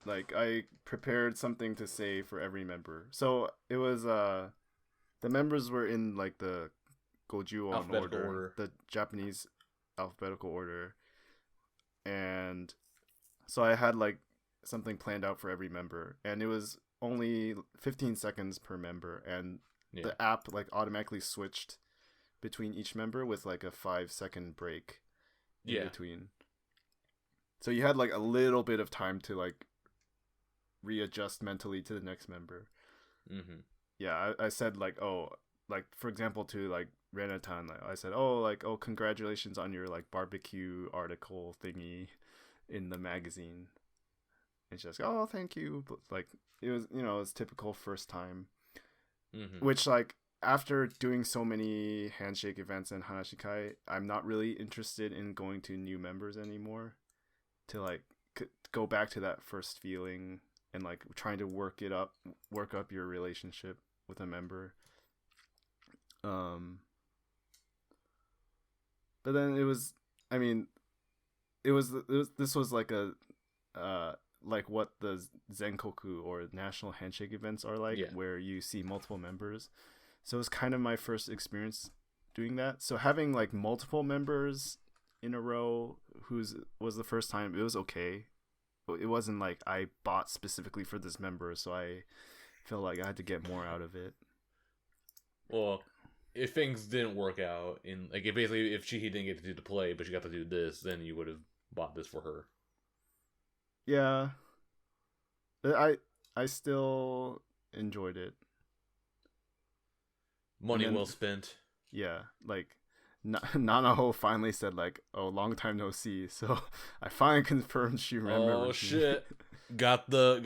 Like I prepared something to say for every member, so it was the members were in like the Gojuon order, the Japanese alphabetical order, and so I had like something planned out for every member, and it was only 15 seconds per member, and the app like automatically switched between each member with like a 5-second break in between. So you had like a little bit of time to like readjust mentally to the next member. Mm-hmm. Yeah, I said like, oh, like for example to like Renatan, like, I said, oh, congratulations on your like barbecue article thingy in the magazine. And she's like, oh, thank you. But, like, it was, you know, it's typical first time. Mm-hmm. Which, like, after doing so many handshake events and Hanashikai, I'm not really interested in going to new members anymore. To, like, go back to that first feeling and, like, trying to work up your relationship with a member. But then it was, I mean, this was like a, like what the Zenkoku or national handshake events are like, where you see multiple members. So it was kind of my first experience doing that. So having like multiple members in a row was the first time, it was okay. It wasn't like I bought specifically for this member, so I felt like I had to get more out of it. Well, if things didn't work out, if Chihhi didn't get to do the play, but she got to do this, then you would have bought this for her. Yeah, I still enjoyed it. Money well spent. Yeah, like Nanaho finally said like, "Oh, long time no see." So I finally confirmed she remembered. Oh shit! Got the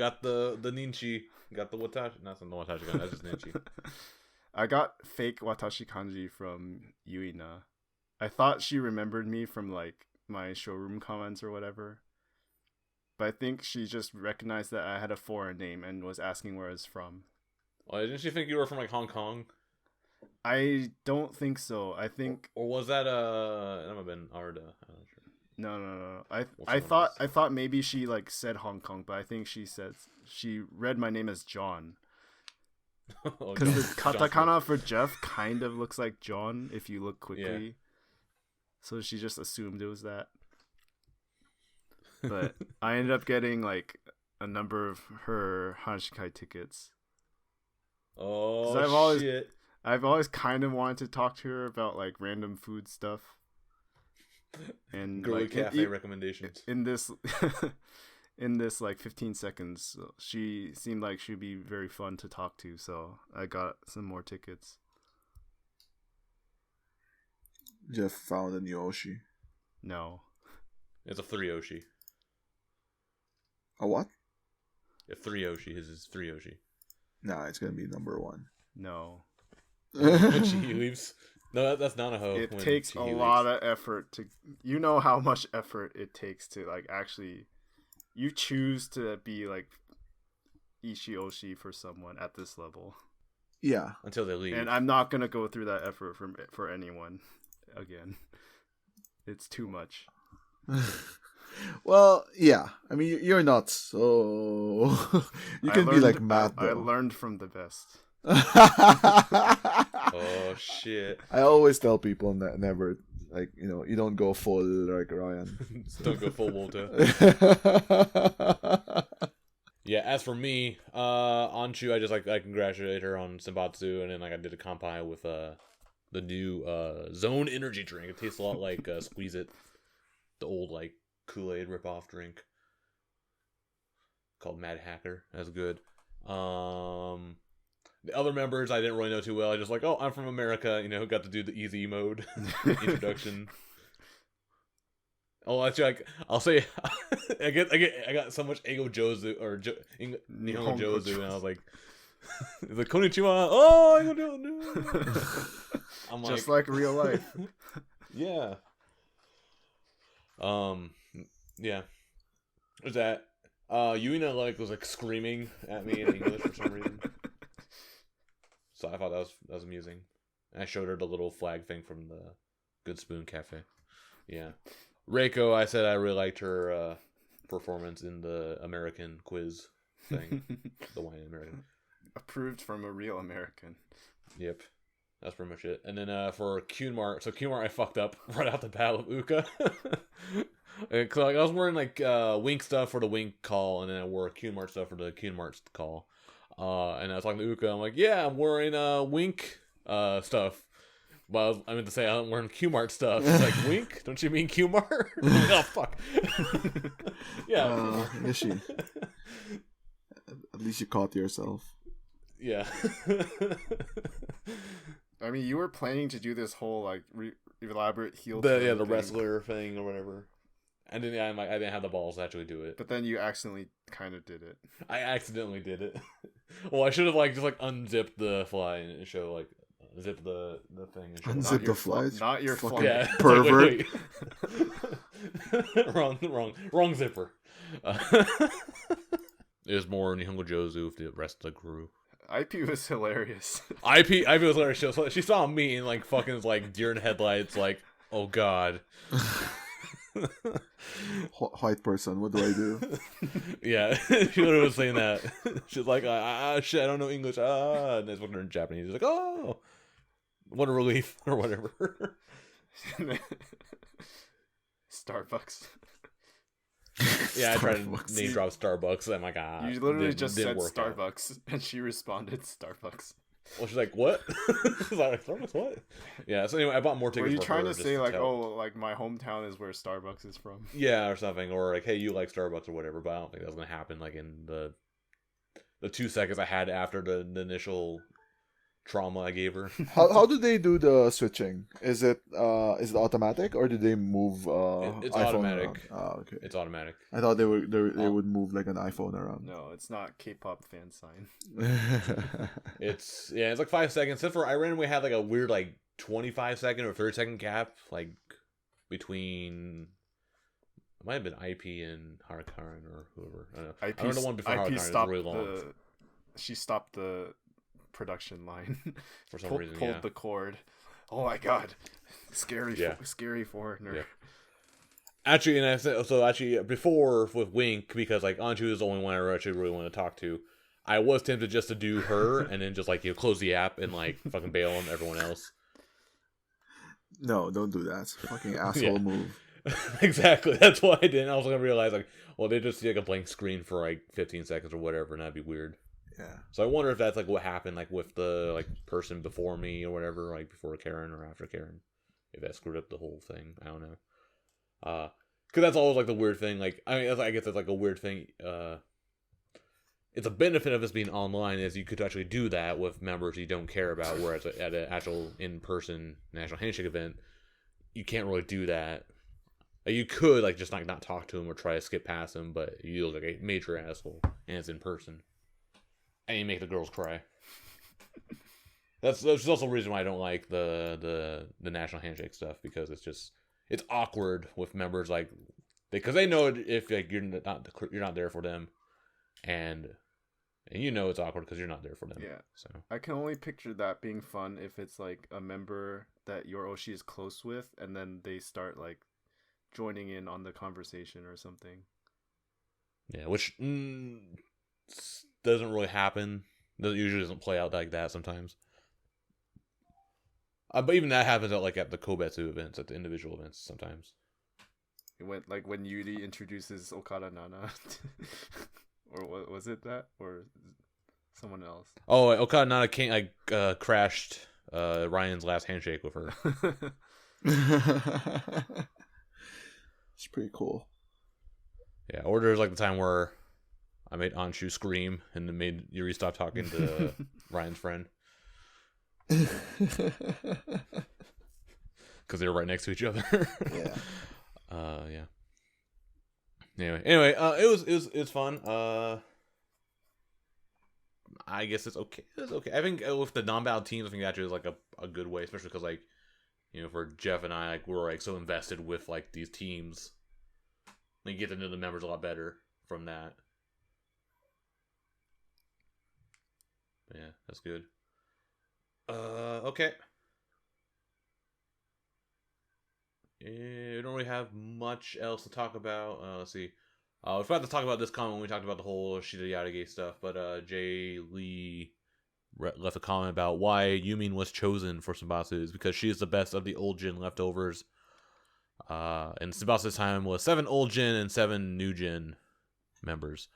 ninchi. Got the watashi. Not the watashi kanji. That's just ninchi. I got fake watashi kanji from Yuina. I thought she remembered me from like my showroom comments or whatever. But I think she just recognized that I had a foreign name and was asking where I was from. Oh, didn't she think you were from like Hong Kong? I don't think so. I think, or was that that might have been Arda. I'm not sure. No. I thought maybe she like said Hong Kong, but I think she read my name as John. Because the katakana for Geoff kind of looks like John if you look quickly. Yeah. So she just assumed it was that. But I ended up getting like a number of her Hanashikai tickets. Oh, shit. I've always kind of wanted to talk to her about like random food stuff. And girly like, cafe recommendations. In this like 15 seconds, she seemed like she'd be very fun to talk to, so I got some more tickets. Geoff found a new Oshi. No. It's a 3 Oshi. A what? A 3 Oshi. His is 3 Oshi. Nah, it's gonna be number 1. No. When Chihhi leaves. No, that's Nanaho. It takes a lot of effort to... You know how much effort it takes to like actually... You choose to be like Ishi-Oshi for someone at this level. Yeah. Until they leave. And I'm not going to go through that effort for anyone again. It's too much. Well, yeah. I mean, you're nuts, so you can be like Matt, though. I learned from the best. Oh, shit. I always tell people that never... Like, you know, you don't go full like Ryan. Don't go full Walter. Yeah, as for me, Anshu, I congratulated her on Senbatsu, and then like I did a kampai with the new Zone energy drink. It tastes a lot like Squeeze It, the old like Kool-Aid ripoff drink called Mad Hacker. That's good. The other members I didn't really know too well. I just like, oh, I'm from America, you know, got to do the easy mode introduction. Oh, actually, like, I'll say, I got so much Ego Jozu or Nihongo Jozu, and I was like, the Konnichiwa. Oh, Ego Jozu. I'm just like real life. Yeah. Yeah. There's that. Yuina was like screaming at me in English for some reason. So I thought that was amusing. And I showed her the little flag thing from the Good Spoon Cafe. Yeah. Reiko, I said I really liked her performance in the American Quiz thing. The YNN American. Approved from a real American. Yep. That's pretty much it. And then for Kunmar, I fucked up right out the bat with Uka. Cause like, I was wearing like Wink stuff for the Wink call, and then I wore Q-Mart stuff for the Q-Mart call. And I was talking to Uka. I'm like, yeah, I'm wearing Wink stuff. But I meant to say I'm wearing Q-Mart stuff. It's like, Wink? Don't you mean Q-Mart? Like, oh fuck. Yeah. Nishi. At least you caught yourself. Yeah. I mean, you were planning to do this whole like elaborate heel. The wrestler thing or whatever. And then I didn't have the balls to actually do it. But then you accidentally kind of did it. I accidentally did it. Well, I should have like just like unzipped the fly and show like zip the thing. And unzip the fly. Not your fucking fly. Yeah, pervert. wrong zipper. It was more Nihongo Jozu with the rest of the crew. IP was hilarious. IP was hilarious. She saw me in like fucking like deer in headlights. Like, oh god. White person, what do I do? Yeah, she literally was saying that. She's like, shit, I don't know English. And I spoke to her in Japanese. She's like, oh, what a relief, or whatever. Starbucks. Yeah, I tried to name drop Starbucks. I'm like, you literally just said Starbucks. Starbucks, and she responded Starbucks. Well, she's like, what? She's like, Starbucks, what? Yeah, so anyway, I bought more tickets. Were you for trying her to say like, tell. oh, like my hometown is where Starbucks is from? Yeah, or something, or like, hey, you like Starbucks or whatever. But I don't think that's gonna happen. Like in the 2 seconds I had after the initial trauma I gave her. How do they do the switching? Is it automatic, or do they move it's iPhone automatic. around? Oh, okay. It's automatic. I thought they would move like an iPhone around. No, it's not K-pop fan sign. It's like 5 seconds. Except for I randomly had like a weird like 25-second or 30-second gap like between. It might have been IP and Harakaran or whoever. I don't know. I don't know one before Harakaran. It was really long. She stopped the production line for some reason. Pulled the cord. Oh my god, scary foreigner. Yeah. Actually, and I said so. Actually, before with Wink, because like Anju is the only one I actually really want to talk to. I was tempted just to do her and then just like close the app and like fucking bail on everyone else. No, don't do that. Fucking asshole move. Exactly. That's why I didn't. I was gonna realize like, well, they just see like a blank screen for like 15 seconds or whatever, and that'd be weird. Yeah. So I wonder if that's like what happened like with the like person before me or whatever, like before Karen or after Karen. If that screwed up the whole thing, I don't know. Because that's always like the weird thing. Like I guess it's like a weird thing. It's a benefit of us being online is you could actually do that with members you don't care about. Whereas at an actual in-person National Handshake event, you can't really do that. You could like just not talk to him or try to skip past him, but you look like a major asshole, and it's in person. And you make the girls cry. That's also a reason why I don't like the National Handshake stuff, because it's awkward with members like because they know if like you're not there for them, and you know it's awkward because you're not there for them. Yeah. So I can only picture that being fun if it's like a member that your Oshi is close with, and then they start like joining in on the conversation or something. Yeah, which doesn't really happen. It usually doesn't play out like that sometimes. But even that happens at the Kobetsu events, at the individual events sometimes. It went like when Yuri introduces Okada Nana, or what was it that, or someone else? Oh, Okada Nana crashed Ryan's last handshake with her. It's pretty cool. Yeah, or there's like the time where I made Anshu scream and then made Yuri stop talking to Ryan's friend. Because they were right next to each other. Yeah. Yeah. Anyway, it was fun. I guess it's okay. It's okay. I think with the non-battle teams, I think actually is like a good way, especially because like, for Geoff and I, like we're like so invested with like these teams. You get to know the members a lot better from that. But yeah, that's good. Okay. We don't really have much else to talk about. Let's see. We forgot to talk about this comment when we talked about the whole Shida Yadage stuff, but Jay Lee left a comment about why Yumin was chosen for Senbatsu is because she is the best of the old Jin leftovers. And Senbatsu this time was 7 old gen and 7 new gen members.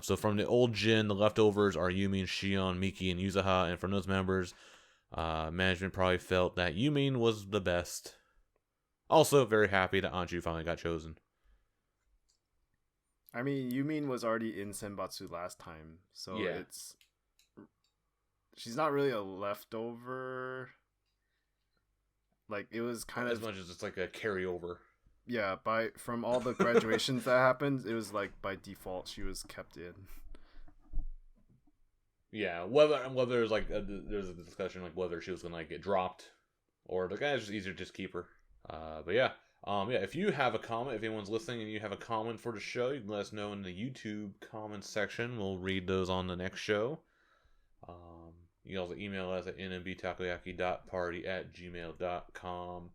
So from the old gen, the leftovers are Yumin, Shion, Miki, and Yuzaha. And from those members, management probably felt that Yumin was the best. Also, very happy that Anju finally got chosen. I mean, Yumin was already in Senbatsu last time, so she's not really a leftover. Like, it was kind of as much as it's like a carryover. Yeah, from all the graduations that happened, it was like by default she was kept in. Yeah, whether there's like there's a discussion like whether she was gonna like get dropped, or the guy just easier to just keep her. But yeah, if you have a comment, if anyone's listening and you have a comment for the show, you can let us know in the YouTube comments section. We'll read those on the next show. You can also email us at nmbtakoyaki.party@gmail.com.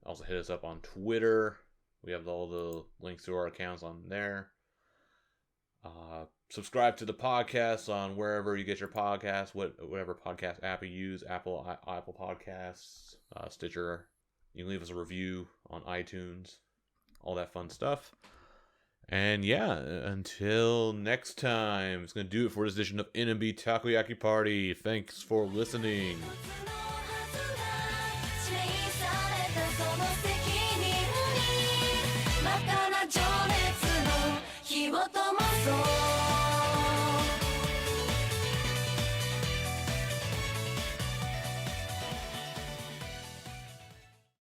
Also hit us up on Twitter. We have all the links to our accounts on there. Subscribe to the podcast on wherever you get your podcasts, whatever podcast app you use, Apple Podcasts, Stitcher. You can leave us a review on iTunes, all that fun stuff. And yeah, until next time, it's going to do it for this edition of NMB Takoyaki Party. Thanks for listening. またな情熱の火を灯そう